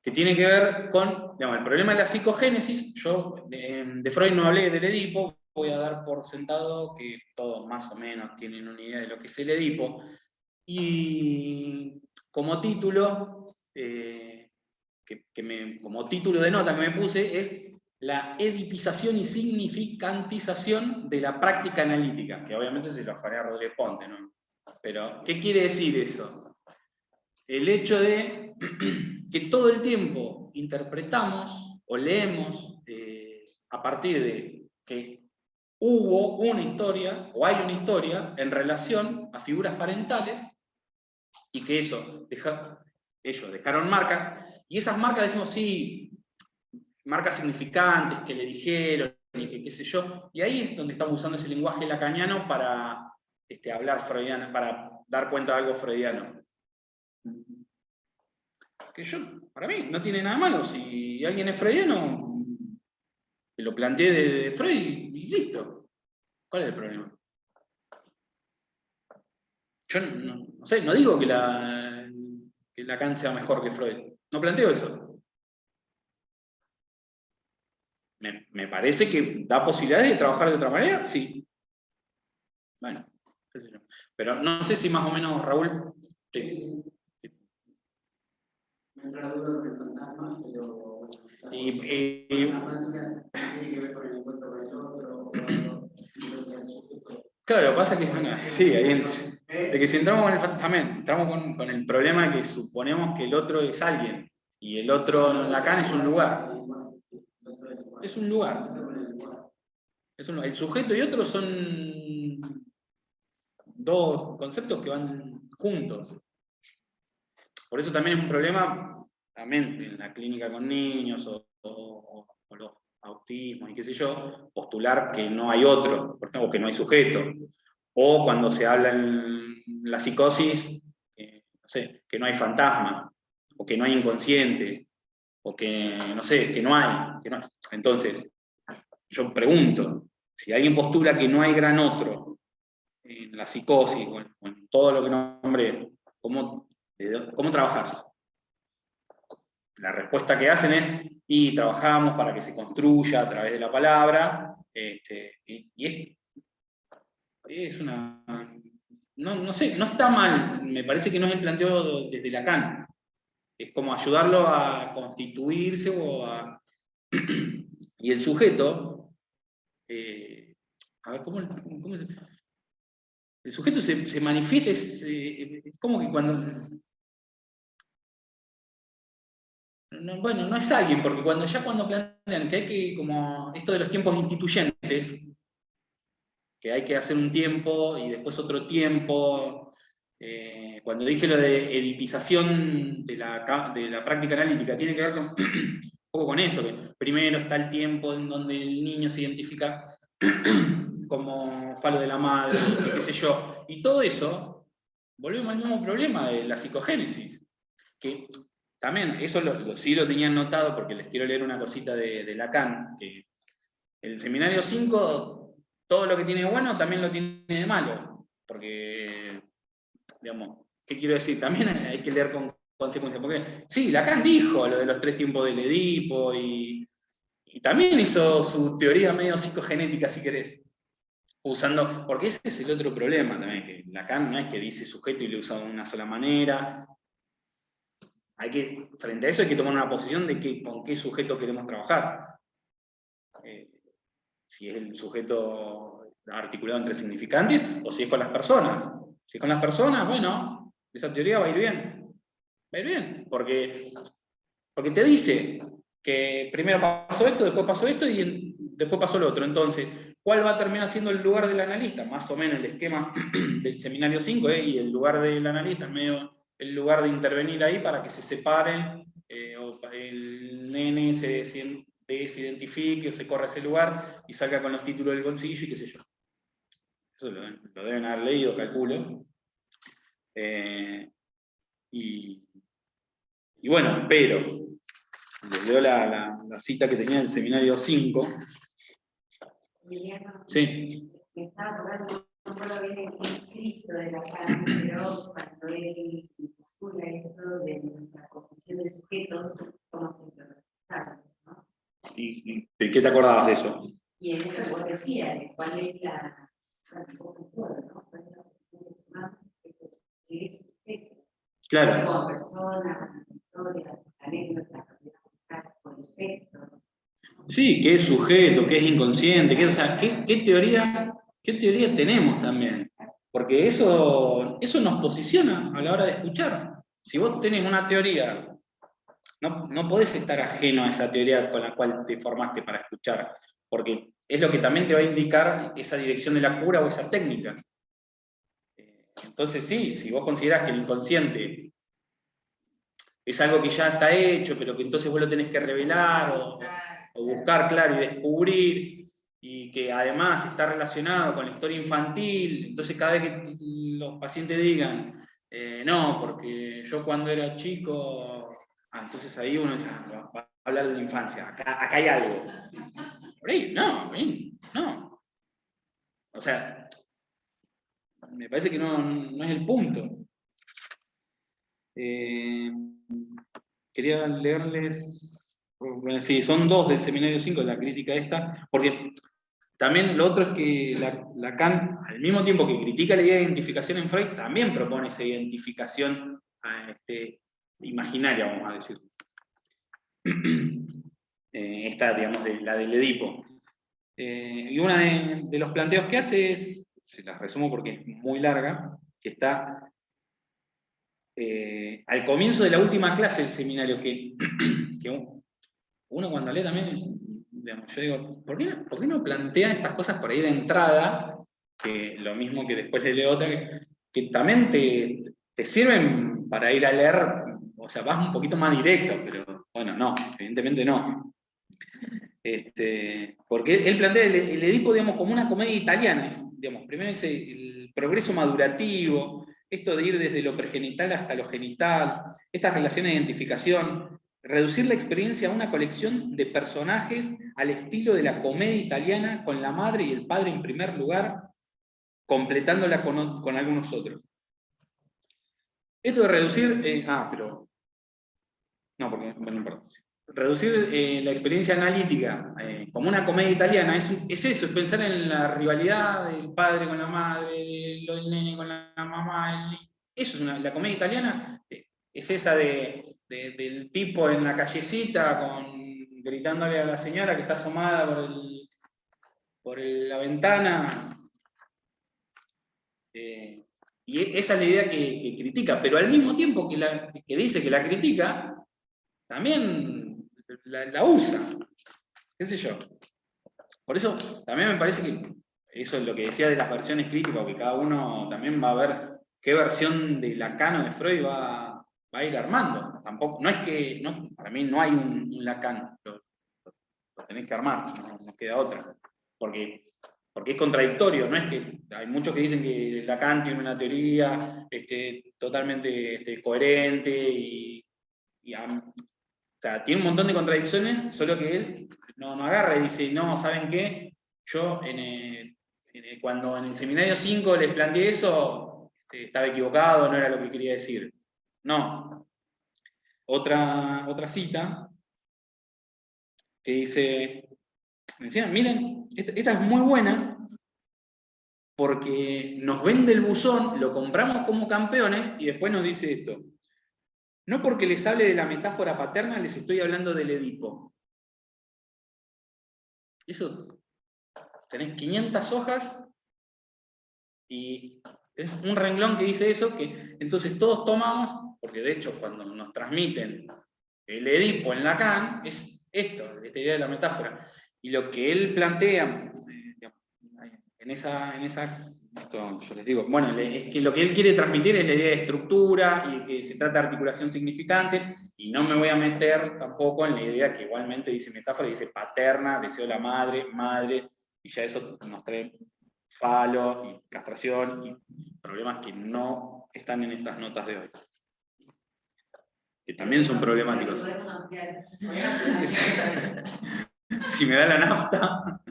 que tiene que ver con, digamos, el problema de la psicogénesis. Yo de Freud no hablé del Edipo, voy a dar por sentado que todos más o menos tienen una idea de lo que es el Edipo, y como título, como título de nota que me puse es la edipización y significantización de la práctica analítica, que obviamente se lo faré a Rodríguez Ponte, ¿no? Pero, ¿qué quiere decir eso? El hecho de que todo el tiempo interpretamos o leemos a partir de que hubo una historia, o hay una historia, en relación a figuras parentales, y que ellos dejaron marcas, y esas marcas decimos, sí, marcas significantes que le dijeron, y que qué sé yo, y ahí es donde estamos usando ese lenguaje lacaniano para hablar freudiano, para dar cuenta de algo freudiano. Que para mí, no tiene nada malo. Si alguien es freudiano, que lo planteé de Freud y listo. ¿Cuál es el problema? Yo no sé, no digo que Lacan sea mejor que Freud. No planteo eso. ¿Me parece que da posibilidades de trabajar de otra manera? Sí. Bueno, qué sé yo. Pero no sé si más o menos, Raúl... Me entra la duda con el fantasma, pero la práctica tiene que ver con el encuentro con el otro, claro, lo que pasa es que, sí, ahí de que si entramos con el fantasma, entramos con el problema de que suponemos que el otro es alguien, y el otro, Lacan, es un lugar. Es un lugar. El sujeto y otro son dos conceptos que van juntos. Por eso también es un problema, también en la clínica con niños o los autismos y qué sé yo, postular que no hay otro, por ejemplo, que no hay sujeto. O cuando se habla en la psicosis, no sé, que no hay fantasma, o que no hay inconsciente, o que, no sé, que no hay. Entonces, yo pregunto, si alguien postula que no hay gran otro en la psicosis o en todo lo que nombré, ¿cómo trabajás? la respuesta que hacen es, y trabajamos para que se construya a través de la palabra, y es una... No sé, no está mal, me parece que no es el planteo desde Lacan. Es como ayudarlo a constituirse o a... Y el sujeto, a ver, el sujeto se manifiesta, es como que cuando... Bueno, no es alguien, porque cuando plantean que hay que, como esto de los tiempos instituyentes, que hay que hacer un tiempo y después otro tiempo, cuando dije lo de edipización de la práctica analítica, tiene que ver un poco con eso, que primero está el tiempo en donde el niño se identifica como falo de la madre, y qué sé yo, y todo eso, volvemos al mismo problema de la psicogénesis, que también, eso sí lo tenían notado, porque les quiero leer una cosita de Lacan, que el seminario 5, todo lo que tiene de bueno también lo tiene de malo, porque, digamos, ¿qué quiero decir? También hay que leer con consecuencia, porque sí, Lacan dijo lo de los 3 tiempos del Edipo, y también hizo su teoría medio psicogenética, si querés, usando, porque ese es el otro problema también, que Lacan no es que dice sujeto y lo usa de una sola manera. Frente a eso hay que tomar una posición de con qué sujeto queremos trabajar. Si es el sujeto articulado entre significantes, o si es con las personas. Si es con las personas, bueno, esa teoría va a ir bien. Va a ir bien, porque te dice que primero pasó esto, después pasó esto, y después pasó lo otro. Entonces, ¿cuál va a terminar siendo el lugar del analista? Más o menos el esquema del seminario 5, y el lugar del analista, medio el lugar de intervenir ahí para que se separen, o el nene se desidentifique o se corra a ese lugar y salga con los títulos del bolsillo y qué sé yo. Eso lo deben haber leído, calculo. Y bueno, pero, les leo la cita que tenía del seminario 5. Emiliano, Sí. me estaba acordando, no recuerdo bien el escrito de Lacan, pero cuando él postula esto de nuestra posición de sujetos, cómo se interpreta, ¿no? ¿Y qué te acordabas de eso? Y en eso vos decías, cuál es la posición, ¿no? ¿Cuál es la posición de tomar el sujeto? Claro. Como persona, historia, anécdota, con efecto. Sí, qué es sujeto, qué es inconsciente, o sea, ¿qué teoría tenemos también? Porque eso nos posiciona a la hora de escuchar. Si vos tenés una teoría, no podés estar ajeno a esa teoría con la cual te formaste para escuchar, porque es lo que también te va a indicar esa dirección de la cura o esa técnica. Entonces sí, si vos considerás que el inconsciente es algo que ya está hecho, pero que entonces vos lo tenés que revelar o buscar, claro, y descubrir, y que además está relacionado con la historia infantil, entonces cada vez que los pacientes digan, no, porque yo cuando era chico, entonces ahí uno ya va a hablar de la infancia, acá hay algo. Por ahí, no. O sea, me parece que no es el punto. Quería leerles, bueno, sí, son 2 del seminario 5, la crítica esta, porque también lo otro es que Lacan, al mismo tiempo que critica la idea de identificación en Freud, también propone esa identificación imaginaria, vamos a decir. Esta, digamos, la del Edipo. Y uno de los planteos que hace es, se las resumo porque es muy larga, que está al comienzo de la última clase del seminario, que uno cuando lee también, digamos, yo digo, ¿por qué no plantean estas cosas por ahí de entrada? Que lo mismo que después le leo otra, que también te sirven para ir a leer, o sea, vas un poquito más directo, pero bueno, no, evidentemente no. Porque él plantea el Edipo, digamos, como una comedia italiana, digamos, primero dice el progreso madurativo, esto de ir desde lo pregenital hasta lo genital, estas relaciones de identificación, reducir la experiencia a una colección de personajes al estilo de la comedia italiana, con la madre y el padre en primer lugar, completándola con algunos otros. Esto de reducir, No, porque no importa. Reducir la experiencia analítica como una comedia italiana es eso, es pensar en la rivalidad del padre con la madre, del nene con la mamá. Eso es la comedia italiana, es esa del tipo en la callecita gritándole a la señora que está asomada por la ventana. Y esa es la idea que critica, pero al mismo tiempo que dice que la critica, también la usa, qué sé yo. Por eso también me parece que eso es lo que decía de las versiones críticas, que cada uno también va a ver qué versión de Lacan o de Freud va a ir armando. Tampoco, no es que, para mí no hay un Lacan, lo tenés que armar, no queda otra. Porque es contradictorio, no es que hay muchos que dicen que Lacan tiene una teoría totalmente coherente o sea, tiene un montón de contradicciones, solo que él no agarra y dice, no, ¿saben qué? Yo cuando en el seminario 5 les planteé eso, estaba equivocado, no era lo que quería decir. No. Otra cita que dice, decían, miren, esta es muy buena porque nos vende el buzón, lo compramos como campeones y después nos dice esto. No porque les hable de la metáfora paterna, les estoy hablando del Edipo. Eso, tenés 500 hojas y tenés un renglón que dice eso, que entonces todos tomamos, porque de hecho cuando nos transmiten el Edipo en Lacan, es esto, esta idea de la metáfora. Y lo que él plantea, en esa esto yo les digo, bueno, es que lo que él quiere transmitir es la idea de estructura y que se trata de articulación significante, y no me voy a meter tampoco en la idea que igualmente dice metáfora, dice paterna, deseo de la madre, y ya eso nos trae falo y castración y problemas que no están en estas notas de hoy. Que también son problemáticos. Si me da la nafta.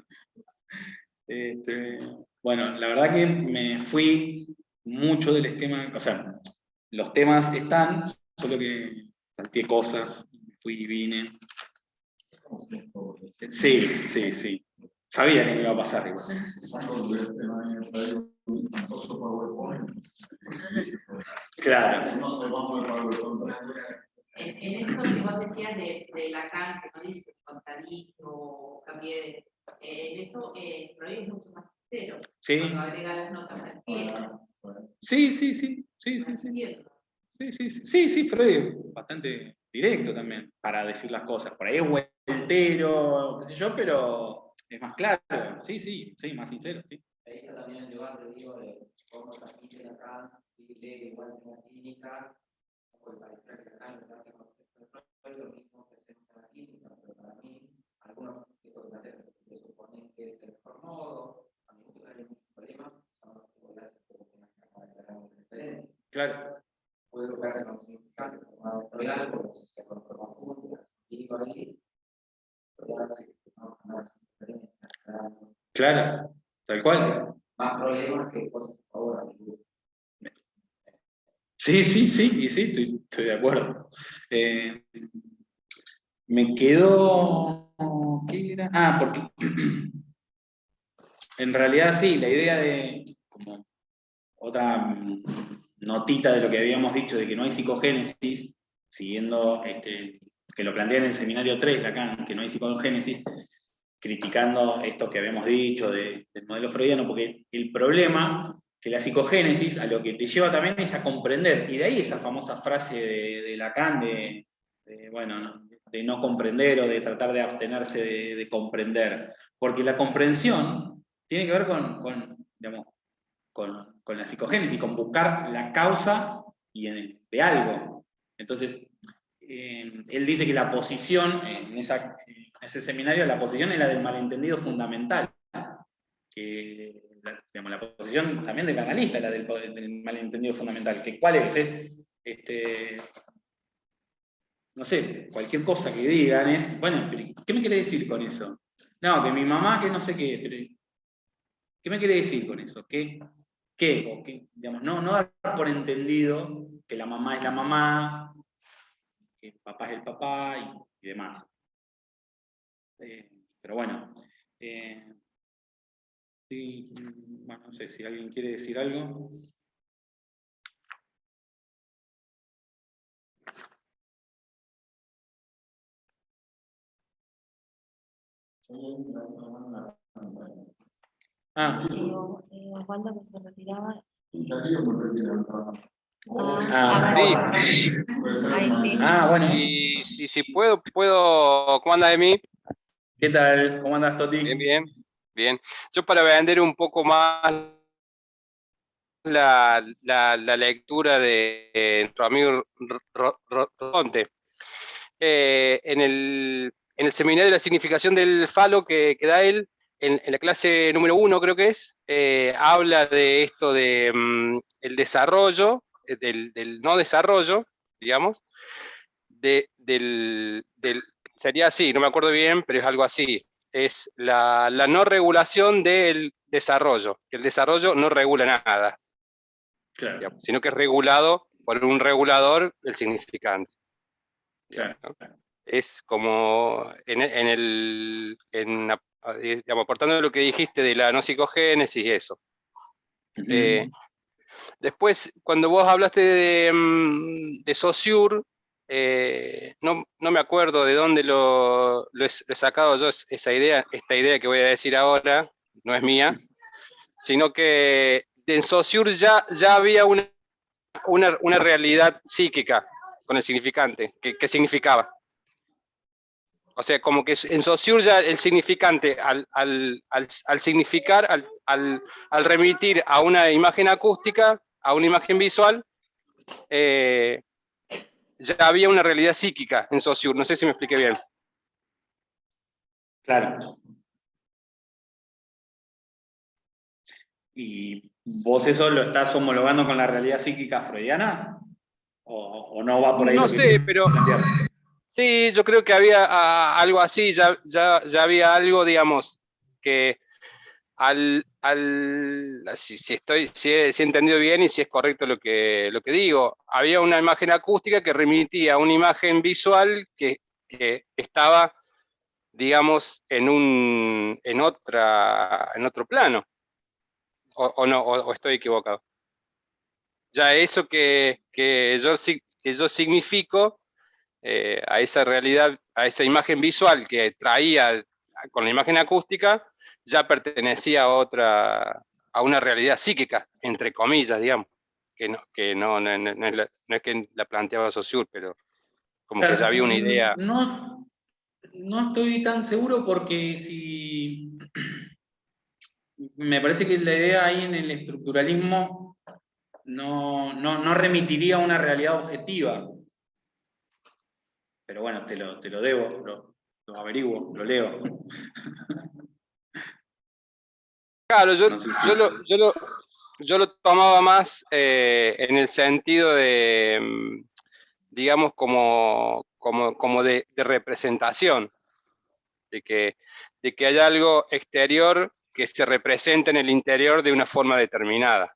Bueno, la verdad que me fui mucho del esquema, o sea, los temas están, solo que planteé cosas, fui y vine. Sí. Sabía que me iba a pasar igual. Claro. En esto que vos decías de Lacan, que no dice contadito o cambié, en eso Freud es mucho más sincero. Sí. Cuando agrega las notas al pie. Sí, Freud es bastante directo también para decir las cosas. Por ahí es vueltero, qué sé yo, pero es más claro. Sí, más sincero, sí. Ahí está también el debate, digo, de cómo transmite Lacan, si lee igual que la clínica, porque pareciera que Lacan lo que hace con es lo mismo que hacer en la clínica, pero para mí, algunos que suponen que es el mejor modo, a mí me hay muchos problemas, son los que voy a hacer como que me acaba de dar una diferencia. Claro. Puede tocarse con significante, como algo, se conforma juntas, y digo ahí, pero hace que no jamás diferencia. Claro, tal cual. Más problemas que cosas ahora. Sí, estoy de acuerdo. Me quedó... ¿Qué era? Porque en realidad sí, la idea de, como otra notita de lo que habíamos dicho, de que no hay psicogénesis, siguiendo que lo plantea en el seminario 3, Lacan, que no hay psicogénesis, criticando esto que habíamos dicho del modelo freudiano, porque el problema que la psicogénesis a lo que te lleva también es a comprender, y de ahí esa famosa frase de Lacan de no comprender o de tratar de abstenerse de comprender, porque la comprensión tiene que ver con la psicogénesis, con buscar la causa de algo. Entonces, él dice que la posición, en ese seminario, la posición es la del malentendido fundamental. La posición también del analista, la del malentendido fundamental. ¿Cuál es? No sé, cualquier cosa que digan es, bueno, ¿qué me quiere decir con eso? No, que mi mamá, que no sé qué, pero ¿qué me quiere decir con eso? ¿Qué? O qué, digamos, no dar por entendido que la mamá es la mamá, que el papá es el papá y demás. Pero bueno, sí, bueno, no sé si alguien quiere decir algo. Ah, Osvaldo que se retiraba. Ah, Ahí sí. ah, bueno. Si puedo, ¿cómo anda de mí? ¿Qué tal? ¿Cómo andas, Toti? Bien. Yo para vender un poco más la lectura de nuestro amigo Ronte, en el seminario de la significación del falo que da él, en la clase número 1 creo que es, habla de esto de el desarrollo, del no desarrollo, digamos, sería así, no me acuerdo bien, pero es algo así. Es la no regulación del desarrollo, que el desarrollo no regula nada, Claro, digamos, sino que es regulado por un regulador, el significante. claro. ¿No? Es como digamos, aportando lo que dijiste de la no psicogénesis y eso. Después, cuando vos hablaste de Saussure, no me acuerdo de dónde lo he sacado yo esta idea que voy a decir ahora, no es mía, sino que en Saussure ya había una realidad psíquica con el significante, que significaba. O sea, como que en Saussure ya el significante, al significar, al remitir a una imagen acústica, a una imagen visual, ya había una realidad psíquica en Saussure. No sé si me expliqué bien. Claro. ¿Y vos eso lo estás homologando con la realidad psíquica freudiana? ¿O no va por ahí No lo que sé, querés pero plantear? sí, yo creo que había algo así, ya había algo, digamos, que si he entendido bien y si es correcto lo que digo, había una imagen acústica que remitía a una imagen visual que estaba, digamos, en otro plano, o no, o estoy equivocado. Ya eso que yo significo a esa realidad, a esa imagen visual que traía con la imagen acústica, ya pertenecía a una realidad psíquica, entre comillas, digamos, que no es que la planteaba Saussure, pero como que ya había una idea. No estoy tan seguro porque si me parece que la idea ahí en el estructuralismo no remitiría a una realidad objetiva. Pero bueno, te lo debo, lo averiguo, lo leo. Claro, No sé si... yo lo tomaba más en el sentido de, digamos, como de representación, de que hay algo exterior que se representa en el interior de una forma determinada.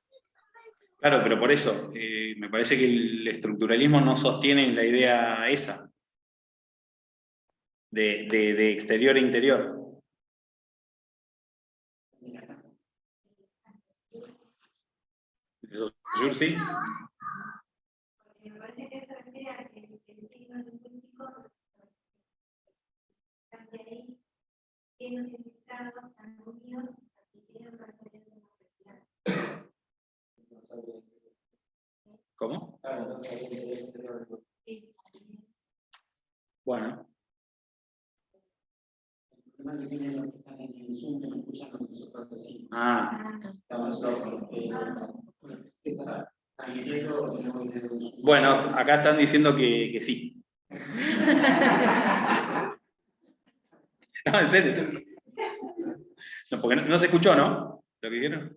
Claro, pero por eso, me parece que el estructuralismo no sostiene la idea esa, de exterior e interior. ¿Eso sí? Porque me parece que esta idea que el signo lingüístico cambia ahí, tiene un significado tan unidos y tiene una realidad. ¿Cómo? Sí. Bueno. Ah. Bueno, acá están diciendo que sí. No, en serio. No, porque no se escuchó, ¿no? Lo que dijeron.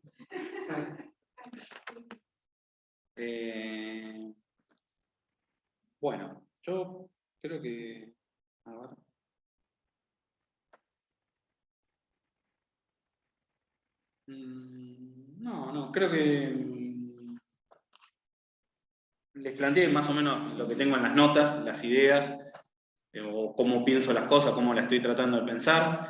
Bueno, yo creo que... A ver. No, creo que les planteé más o menos lo que tengo en las notas, las ideas, o cómo pienso las cosas, cómo las estoy tratando de pensar.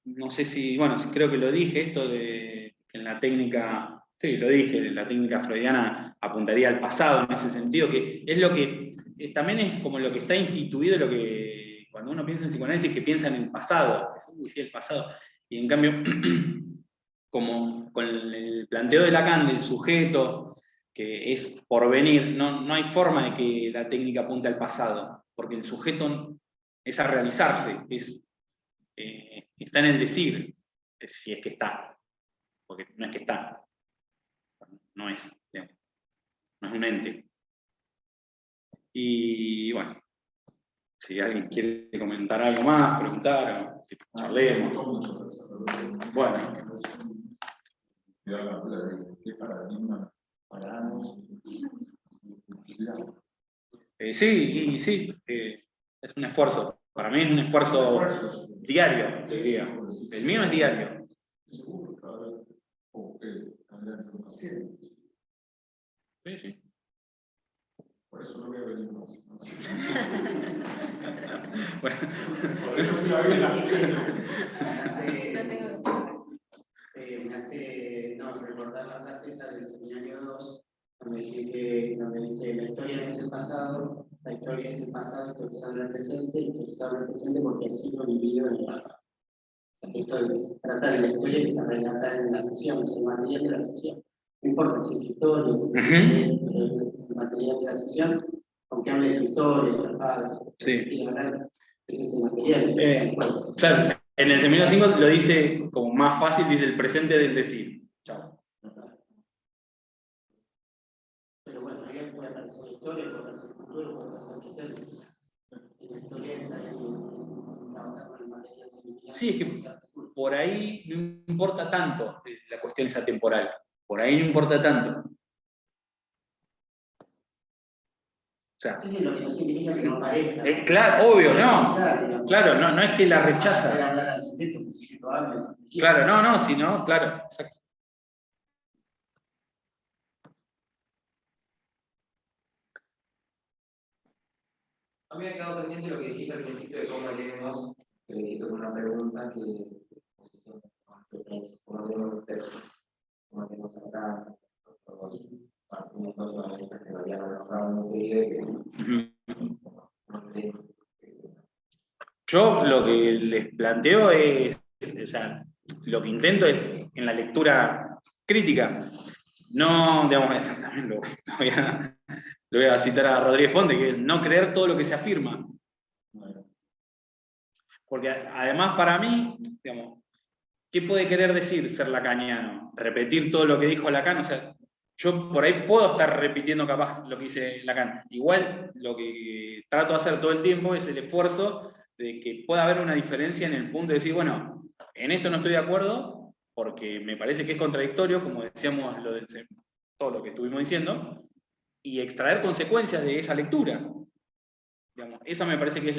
No sé si, bueno, creo que lo dije, esto de que en la técnica, sí, lo dije, la técnica freudiana apuntaría al pasado en ese sentido, que es lo que, también es como lo que está instituido, lo que, cuando uno piensa en psicoanálisis, que piensa en el pasado, uy, sí, el pasado, y en cambio, como con el planteo de Lacan del sujeto, que es porvenir, no hay forma de que la técnica apunte al pasado, porque el sujeto es a realizarse, está en el decir, si es que está, porque no es que está, no es, digamos, no es un ente. Y bueno, si alguien quiere comentar algo más, preguntar, charlemos. Bueno. ¿Qué paradigma paramos? Sí, es un esfuerzo. Para mí es un esfuerzo diario, diría. El mío es diario. Seguro, cada vez como que cambiar tu paciente. Sí. Por eso no voy a venir más. Bueno. Por eso fui a ver Me hace recordar la frase esa del seminario 2, donde dice la historia no es el pasado, la historia es el pasado actualizado en el presente, y actualizado en el presente porque ha sido vivido en el pasado. Esto se trata de la historia que se relata en la sesión, es el material de la sesión. No importa si es historia, si es el material de la sesión, aunque hable de su historia, de los padres, ese es el material. Claro, en el seminario 5 lo dice como más fácil, dice el presente del decir. Chao. Pero bueno, ahí puede aparecer la historia, puede aparecer el futuro, puede aparecer el presente. En la historia está ahí trabajar con el material similar. Sí, es que por ahí no importa tanto la cuestión esa temporal. Por ahí no importa tanto. O sea, sí, lo que no significa que no parezca. Claro, obvio, no. Claro, no es que la rechaza. Hablar al sujeto, que el sujeto hable. Claro, no, sino, claro, exacto. A mí me ha quedado pendiente lo que dijiste al principio de cómo leemos, que dijiste con una pregunta que cómo leemos los textos, cómo tenemos acá unos dos analistas que lo habían nombrado enseguida. Yo lo que les planteo es, o sea, lo que intento es, en la lectura crítica, no, digamos, esto también lo voy a citar a Rodríguez Ponte, que es no creer todo lo que se afirma. Porque además para mí, digamos, ¿qué puede querer decir ser lacaniano? Repetir todo lo que dijo Lacan, o sea, yo por ahí puedo estar repitiendo capaz lo que dice Lacan. Igual lo que trato de hacer todo el tiempo es el esfuerzo de que pueda haber una diferencia en el punto de decir, bueno, en esto no estoy de acuerdo, porque me parece que es contradictorio, como decíamos todo lo que estuvimos diciendo, y extraer consecuencias de esa lectura. Digamos, esa me parece que es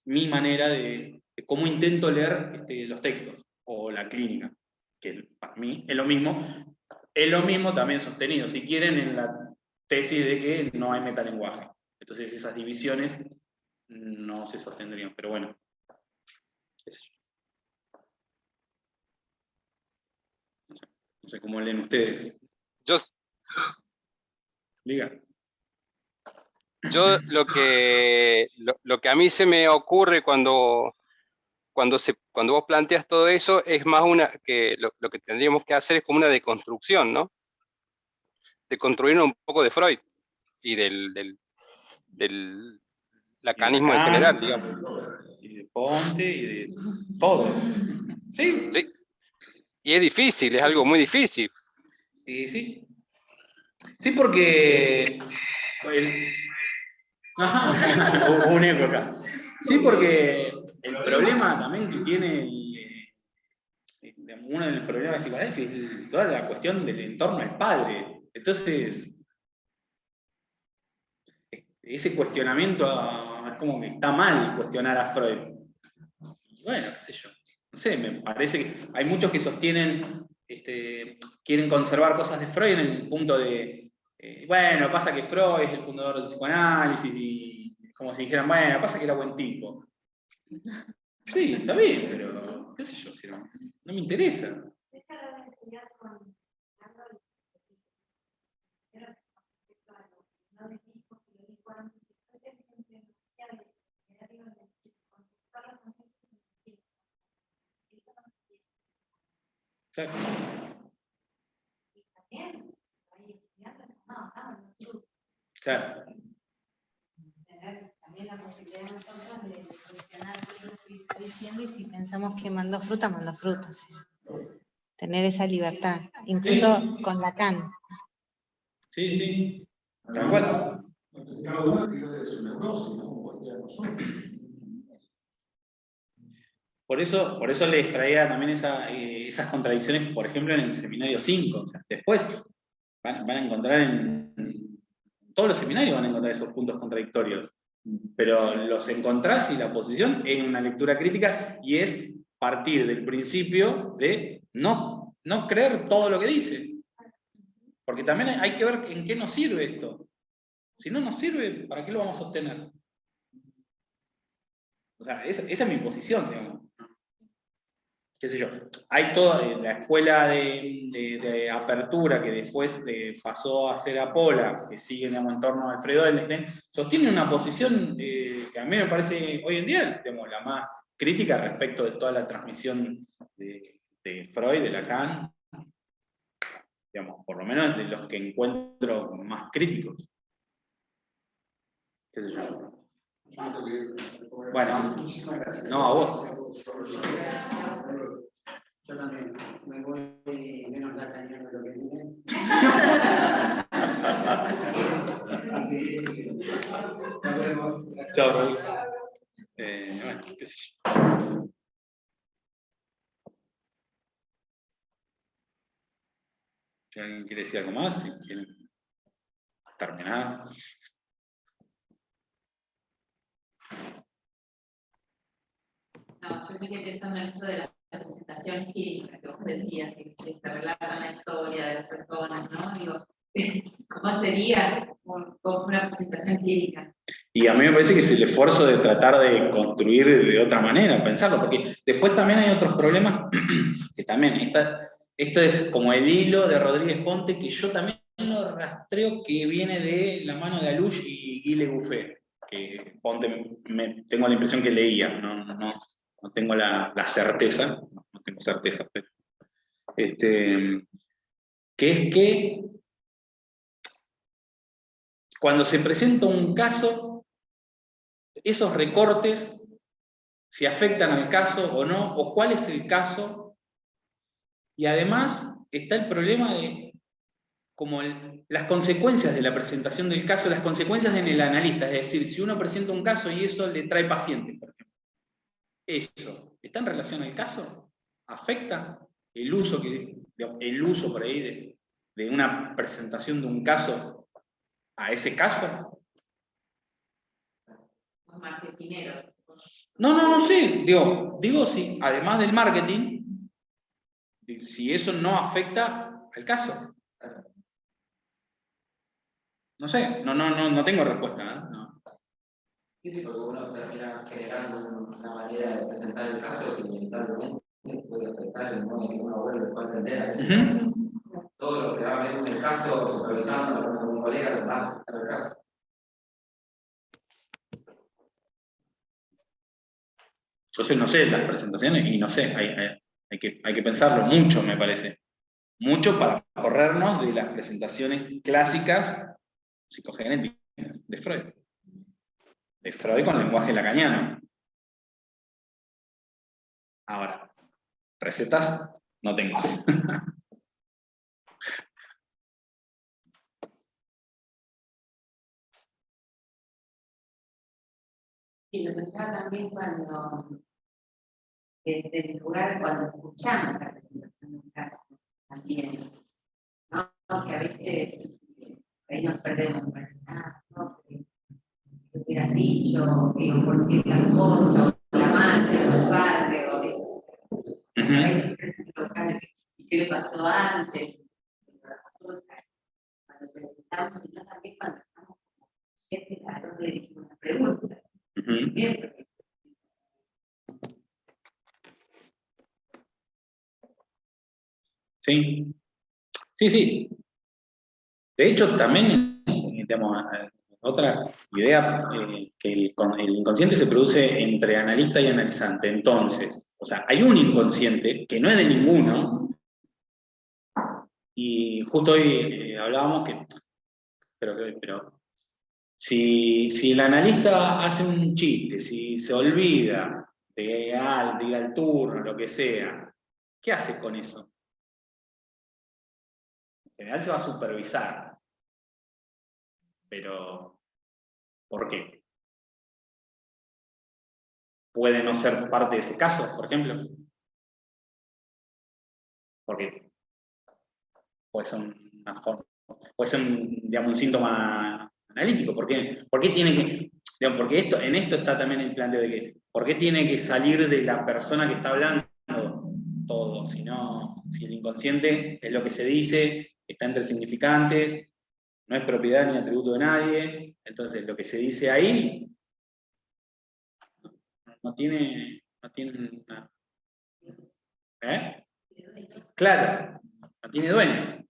mi manera de cómo intento leer los textos, o la clínica, que para mí es lo mismo también sostenido, si quieren, en la tesis de que no hay metalenguaje. Entonces esas divisiones no se sostendrían, pero bueno. No sé cómo leen ustedes. Diga. Yo lo que a mí se me ocurre cuando vos planteas todo eso es más que lo que tendríamos que hacer es como una deconstrucción, ¿no? De construir un poco de Freud y del lacanismo en general, digamos. Y de Ponte y de todos. Sí. Sí. Y es difícil, es algo muy difícil. Y sí. Sí, porque hubo un eco acá. Sí, porque el problema también que tiene uno de los problemas de psicoanálisis es toda la cuestión del entorno al padre. Entonces, ese cuestionamiento es como que está mal cuestionar a Freud. Y bueno, qué sé yo. No sé, me parece que hay muchos que sostienen quieren conservar cosas de Freud en el punto de, bueno, pasa que Freud es el fundador del psicoanálisis y como si dijeran, bueno, pasa que era buen tipo. Sí, está bien, pero qué sé yo, si no me interesa. Exacto. Claro. También la posibilidad de nosotros de cuestionar qué es lo que está diciendo y si pensamos que mandó fruta, ¿sí? Tener esa libertad, incluso con Lacan. Sí, sí. Tal cual. Cada uno tiene su neurosis, ¿no? Como cualquiera de nosotros. Por eso les traía también esas contradicciones, por ejemplo, en el seminario 5. O sea, después van a encontrar en todos los seminarios van a encontrar esos puntos contradictorios. Pero los encontrás y la posición es una lectura crítica y es partir del principio de no creer todo lo que dice. Porque también hay que ver en qué nos sirve esto. Si no nos sirve, ¿para qué lo vamos a sostener? O sea, esa es mi posición, digamos. Qué sé yo. Hay toda la escuela de apertura que después pasó a ser Apola, que sigue digamos, en torno a Alfredo Einstein, sostiene una posición que a mí me parece hoy en día digamos, la más crítica respecto de toda la transmisión de Freud, de Lacan, digamos, por lo menos de los que encuentro más críticos. ¿Qué sé yo? Bueno, no, a vos. Yo también me voy menos lacaniano de lo que vine. Así que, nos vemos. Chao, Raúl. Bueno, qué sé yo. Si alguien quiere decir algo más, si quieren terminar. No, yo me quedé pensando en esto de la presentación clínica que vos decías, que se relata la historia de las personas, ¿no? Digo, ¿cómo sería una presentación clínica? Y a mí me parece que es el esfuerzo de tratar de construir de otra manera, pensarlo, porque después también hay otros problemas que también, esto es como el hilo de Rodríguez Ponte, que yo también lo rastreo que viene de la mano de Alush y Guy Le Gouffet, que Ponte tengo la impresión que leía, no tengo la certeza, no tengo certeza, pero, que es que cuando se presenta un caso, esos recortes, si afectan al caso o no, o cuál es el caso, y además está el problema de como las consecuencias de la presentación del caso, las consecuencias en el analista, es decir, si uno presenta un caso y eso le trae pacientes, por ejemplo, ¿eso está en relación al caso? ¿Afecta el uso por ahí de una presentación de un caso a ese caso? Un marketinero. No sé, digo si además del marketing, si eso no afecta al caso. No sé, no tengo respuesta. No. Sí, porque uno termina generando una manera de presentar el caso que inevitablemente puede afectar el modo en que uno vuelve a entender a ese caso. Todo lo que va a ver en el caso, supervisando con un colega, va a afectar el caso. Yo no sé las presentaciones y no sé, hay que pensarlo mucho, me parece. Mucho para corrernos de las presentaciones clásicas psicogenéticas de Freud. De Freud con lenguaje lacaniano. Ahora, recetas no tengo. Y lo pensaba también cuando, desde el lugar, cuando escuchamos la presentación de un caso, también, ¿no? Que a veces ahí nos perdemos, parece, no, que hubieras dicho, o por qué tal cosa, o la madre, o el padre, o eso. A veces parece que ¿qué le pasó pasó antes, cuando presentamos, sino también cuando estamos como gente a donde dirigimos una pregunta. Bien, porque Sí, sí, sí. De hecho, también, digamos, otra idea, que el inconsciente se produce entre analista y analizante. Entonces, o sea, hay un inconsciente que no es de ninguno, y justo hoy hablábamos que, pero si el analista hace un chiste, si se olvida de ir al turno, lo que sea, ¿qué hace con eso? En general se va a supervisar, pero ¿por qué? ¿Puede no ser parte de ese caso, por ejemplo? Porque puede ser una forma, puede ser digamos, un síntoma analítico. ¿Por qué tiene que, digamos, porque en esto está también el planteo de que, ¿por qué tiene que salir de la persona que está hablando todo? Si el inconsciente es lo que se dice, está entre significantes, no es propiedad ni atributo de nadie, entonces lo que se dice ahí no tiene una, ¿eh? Claro, no tiene dueño.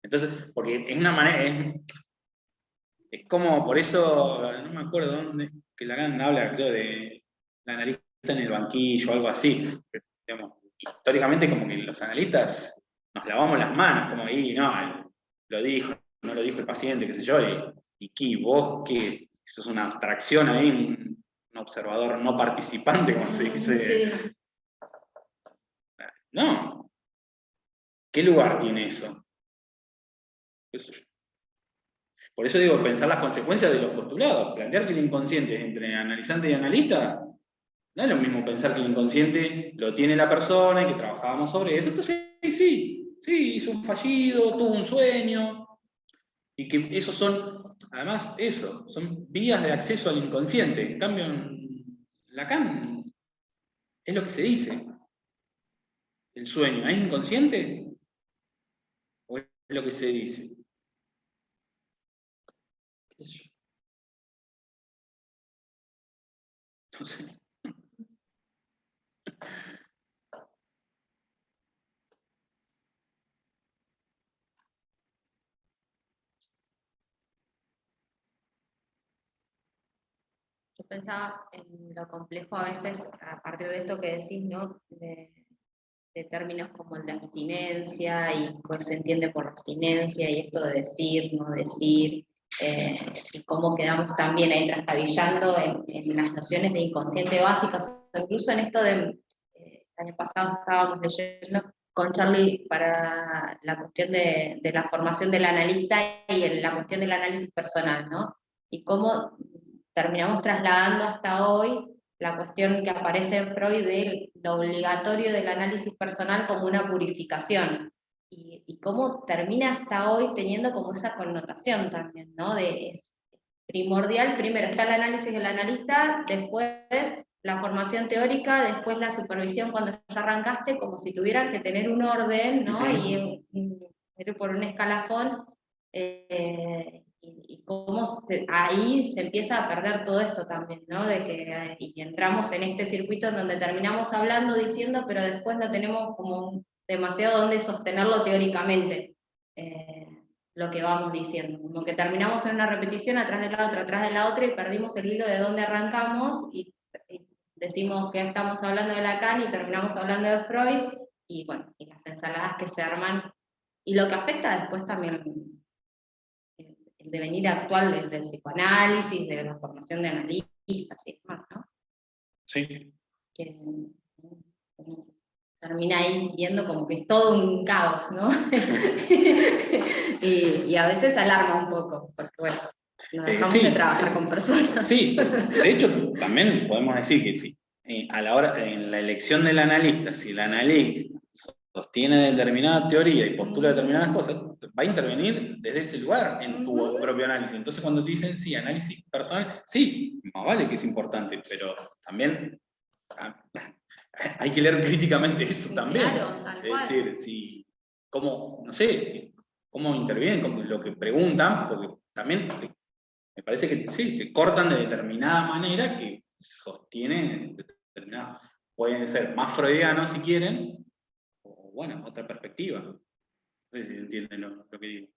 Entonces, porque es una manera, es como, por eso, no me acuerdo dónde, que Lacan habla, creo, de la analista en el banquillo o algo así. Pero, digamos, históricamente como que los analistas nos lavamos las manos, como ahí, no, lo dijo, no lo dijo el paciente, qué sé yo, y vos que sos una abstracción ahí, un observador no participante, como se dice. Sí. No. ¿Qué lugar tiene eso? Por eso digo, pensar las consecuencias de los postulados. Plantear que el inconsciente es entre analizante y analista, no es lo mismo pensar que el inconsciente lo tiene la persona y que trabajábamos sobre eso. Entonces, sí, hizo un fallido, tuvo un sueño, y que esos son, además, son vías de acceso al inconsciente. En cambio, en Lacan es lo que se dice. El sueño, ¿es inconsciente? ¿O es lo que se dice? No sé. Yo pensaba en lo complejo a veces, a partir de esto que decís, ¿no? De términos como el de abstinencia y qué se entiende por abstinencia y esto de decir, no decir, y cómo quedamos también ahí trastabillando en las nociones de inconsciente básicas, incluso en esto de, el año pasado estábamos leyendo con Charlie para la cuestión de la formación del analista y la cuestión del análisis personal, ¿no? Y cómo terminamos trasladando hasta hoy la cuestión que aparece en Freud de lo obligatorio del análisis personal como una purificación, y cómo termina hasta hoy teniendo como esa connotación también, ¿no? Es primordial, primero está el análisis del analista, después la formación teórica, después la supervisión cuando ya arrancaste, como si tuvieran que tener un orden, ¿no? Y ir por un escalafón, y cómo ahí se empieza a perder todo esto también, ¿no? Y entramos en este circuito en donde terminamos hablando, diciendo, pero después no tenemos como demasiado donde sostenerlo teóricamente, lo que vamos diciendo. Como que terminamos en una repetición atrás de la otra, y perdimos el hilo de dónde arrancamos, y decimos que estamos hablando de Lacan y terminamos hablando de Freud, y bueno, y las ensaladas que se arman, y lo que afecta después también el devenir actual del psicoanálisis, de la formación de analistas y demás, ¿no? Sí. Que termina ahí viendo como que es todo un caos, ¿no? y a veces alarma un poco, porque bueno, nos dejamos de trabajar con personas. Sí, de hecho también podemos decir que sí, a la hora, en la elección del analista, si el analista sostiene determinada teoría y postula determinadas cosas, va a intervenir desde ese lugar en tu propio análisis. Entonces cuando te dicen, sí, análisis personal, sí, más vale que es importante, pero también hay que leer críticamente eso también. Claro, tal Es cual. decir, si, cómo, no sé, cómo intervienen, cómo, lo que preguntan, porque también me parece que, sí, que cortan de determinada manera que sostienen determinada. Pueden ser más freudianos si quieren, o bueno, otra perspectiva. No sé si entienden lo que digo.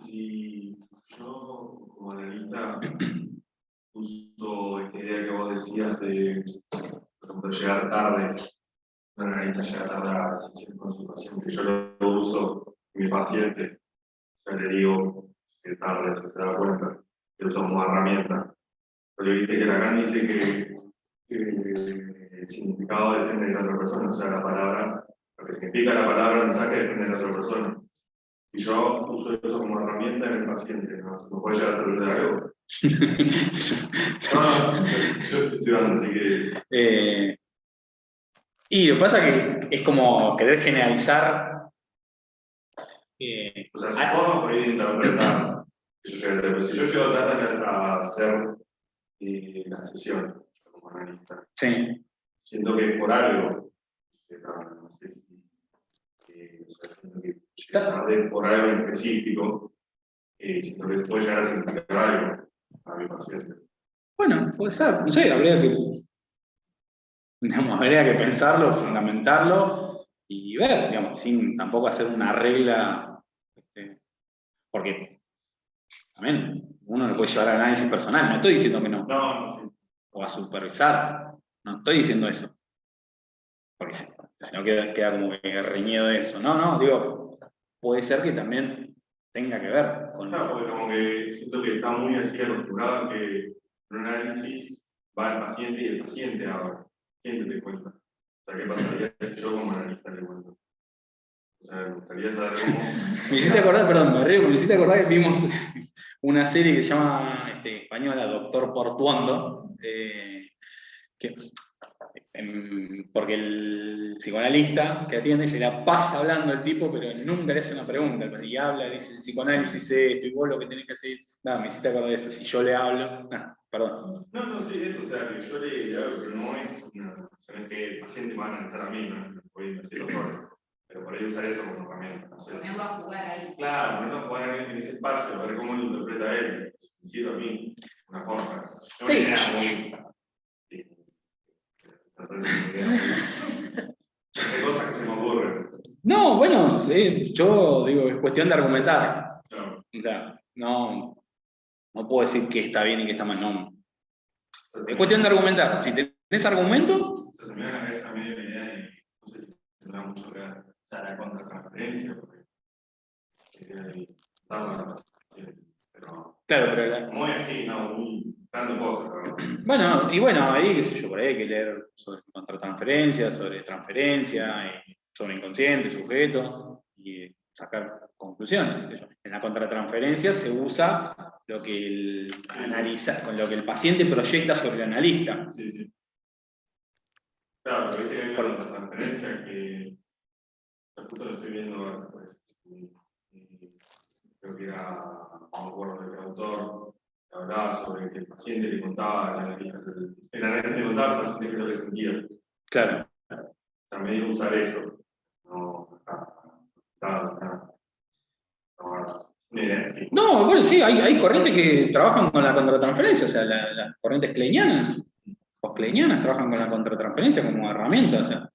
Si yo, como analista, uso esta idea que vos decías de, por ejemplo, llegar tarde, un analista llega tarde a la sesión con su paciente, yo lo uso en mi paciente, ya le digo que tarde, se da cuenta, que lo uso como herramienta. Pero viste que Lacan dice que el significado depende de la otra persona, o sea, la palabra, lo que significa la palabra, el mensaje depende de la otra persona. Y yo uso eso como herramienta en el paciente, ¿no? ¿Me puede llegar a servir de algo? No, yo estoy estudiando, así que... Y lo que pasa es que es como querer generalizar. O sea, su forma por ahí de interpretar. Pero si yo llego tarde a hacer la sesión como analista, Sí. siento que es por algo. No sé si... o sea, siento que llega tarde por algo en específico. Siento que puede llegar a significar algo a mi paciente. Bueno, puede ser, no sé, habría que pensarlo, fundamentarlo y ver, digamos, sin tampoco hacer una regla, porque también uno lo puede llevar a análisis personal, no estoy diciendo que no, No. o a supervisar, no estoy diciendo eso, porque si no queda como que reñido de eso, no, digo, puede ser que también tenga que ver con... Claro, porque como que siento que está muy así acostumbrado que un análisis va al paciente y el paciente habla, siempre te cuenta. O sea, ¿qué pasaría si yo como analista le cuento? O sea, me gustaría saber cómo... Me hiciste acordar, perdón, me río, me hiciste acordar que vimos una serie que se llama española Doctor Portuondo, porque el psicoanalista que atiende se la pasa hablando al tipo, pero nunca le hace una pregunta, y habla, dice, el psicoanálisis es esto, y vos lo que tenés que hacer, nada, me hiciste acordar de eso, si yo le hablo, perdón. No, sí, eso, o sea, que yo le hablo, pero no es una... O sea, no es que el paciente me va a analizar a mí, no voy a invertir los roles. Pero por ahí usar eso como herramienta, no sé. Ponerlo a jugar ahí. Claro, ponerlo a jugar en ese espacio, a ver cómo lo interpreta él, si me sirve a mí, una forma. No Sí. una idea muy... Hay cosas que se me ocurren. No, bueno, sí, yo digo, es cuestión de argumentar. Claro. O sea, no puedo decir que está bien y que está mal, no. Es cuestión de argumentar. Si tenés argumentos... O sea, se me da la cabeza medio la idea y no sé si tendrá mucho que ver la contratransferencia, porque pero Claro, pero... muy así, no, muy tanto cosas, ¿verdad? Bueno, y bueno, ahí, qué sé yo, por ahí hay que leer sobre contratransferencia, sobre transferencia, sobre inconsciente, sujeto, y sacar conclusiones. Qué sé yo. En la contratransferencia se usa lo que con lo que el paciente proyecta sobre el analista. Sí, sí. Claro, pero viste que hay una contratransferencia que justo lo estoy viendo ahora, pues, creo que era, no me acuerdo del autor, que hablaba sobre que el paciente le contaba, el analista le contaba al paciente qué es lo que sentía. Claro. O sea, medio usar eso. No, bueno, sí, hay corrientes que trabajan con la contratransferencia, o sea, las corrientes kleinianas, post-kleinianas trabajan con la contratransferencia como herramienta, o sea.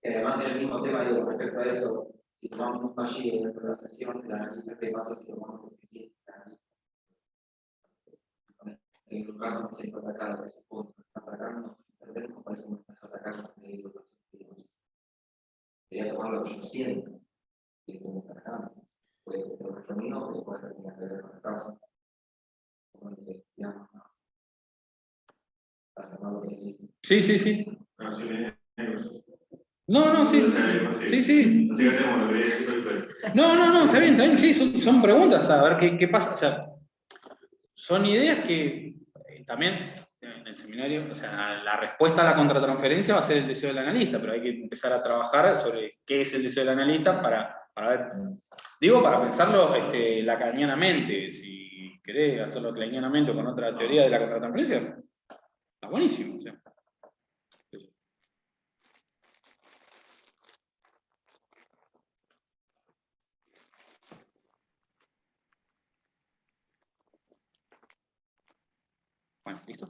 Además, en el mismo tema, digo, respecto a eso, si tomamos un fallido dentro de la sesión, el analista, ¿qué pasa si tomamos porque sí? En tu caso, no se siento atacado, que supongo que está atacando, tal vez no parece que me estás atacando, me digo, quería tomar lo que yo siento, que como atacando. Puede ser un camino que puede tener que ver con el caso. Como le decíamos, para tomar lo que dice. Sí, sí, sí. No, sí. No, sí. Sí, sí. Así que tenemos lo que decir después. No, está bien, sí, son preguntas, a ver qué pasa. O sea, son ideas que también, el seminario, o sea, la respuesta a la contratransferencia va a ser el deseo del analista, pero hay que empezar a trabajar sobre qué es el deseo del analista para ver, digo, para pensarlo lacanianamente. Si querés hacerlo lacanianamente o con otra teoría de la contratransferencia, está buenísimo. O sea. Bueno, ¿listo?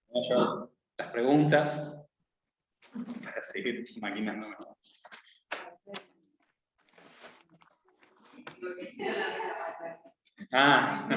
Voy a llevar las preguntas para seguir maquinándome. Ah,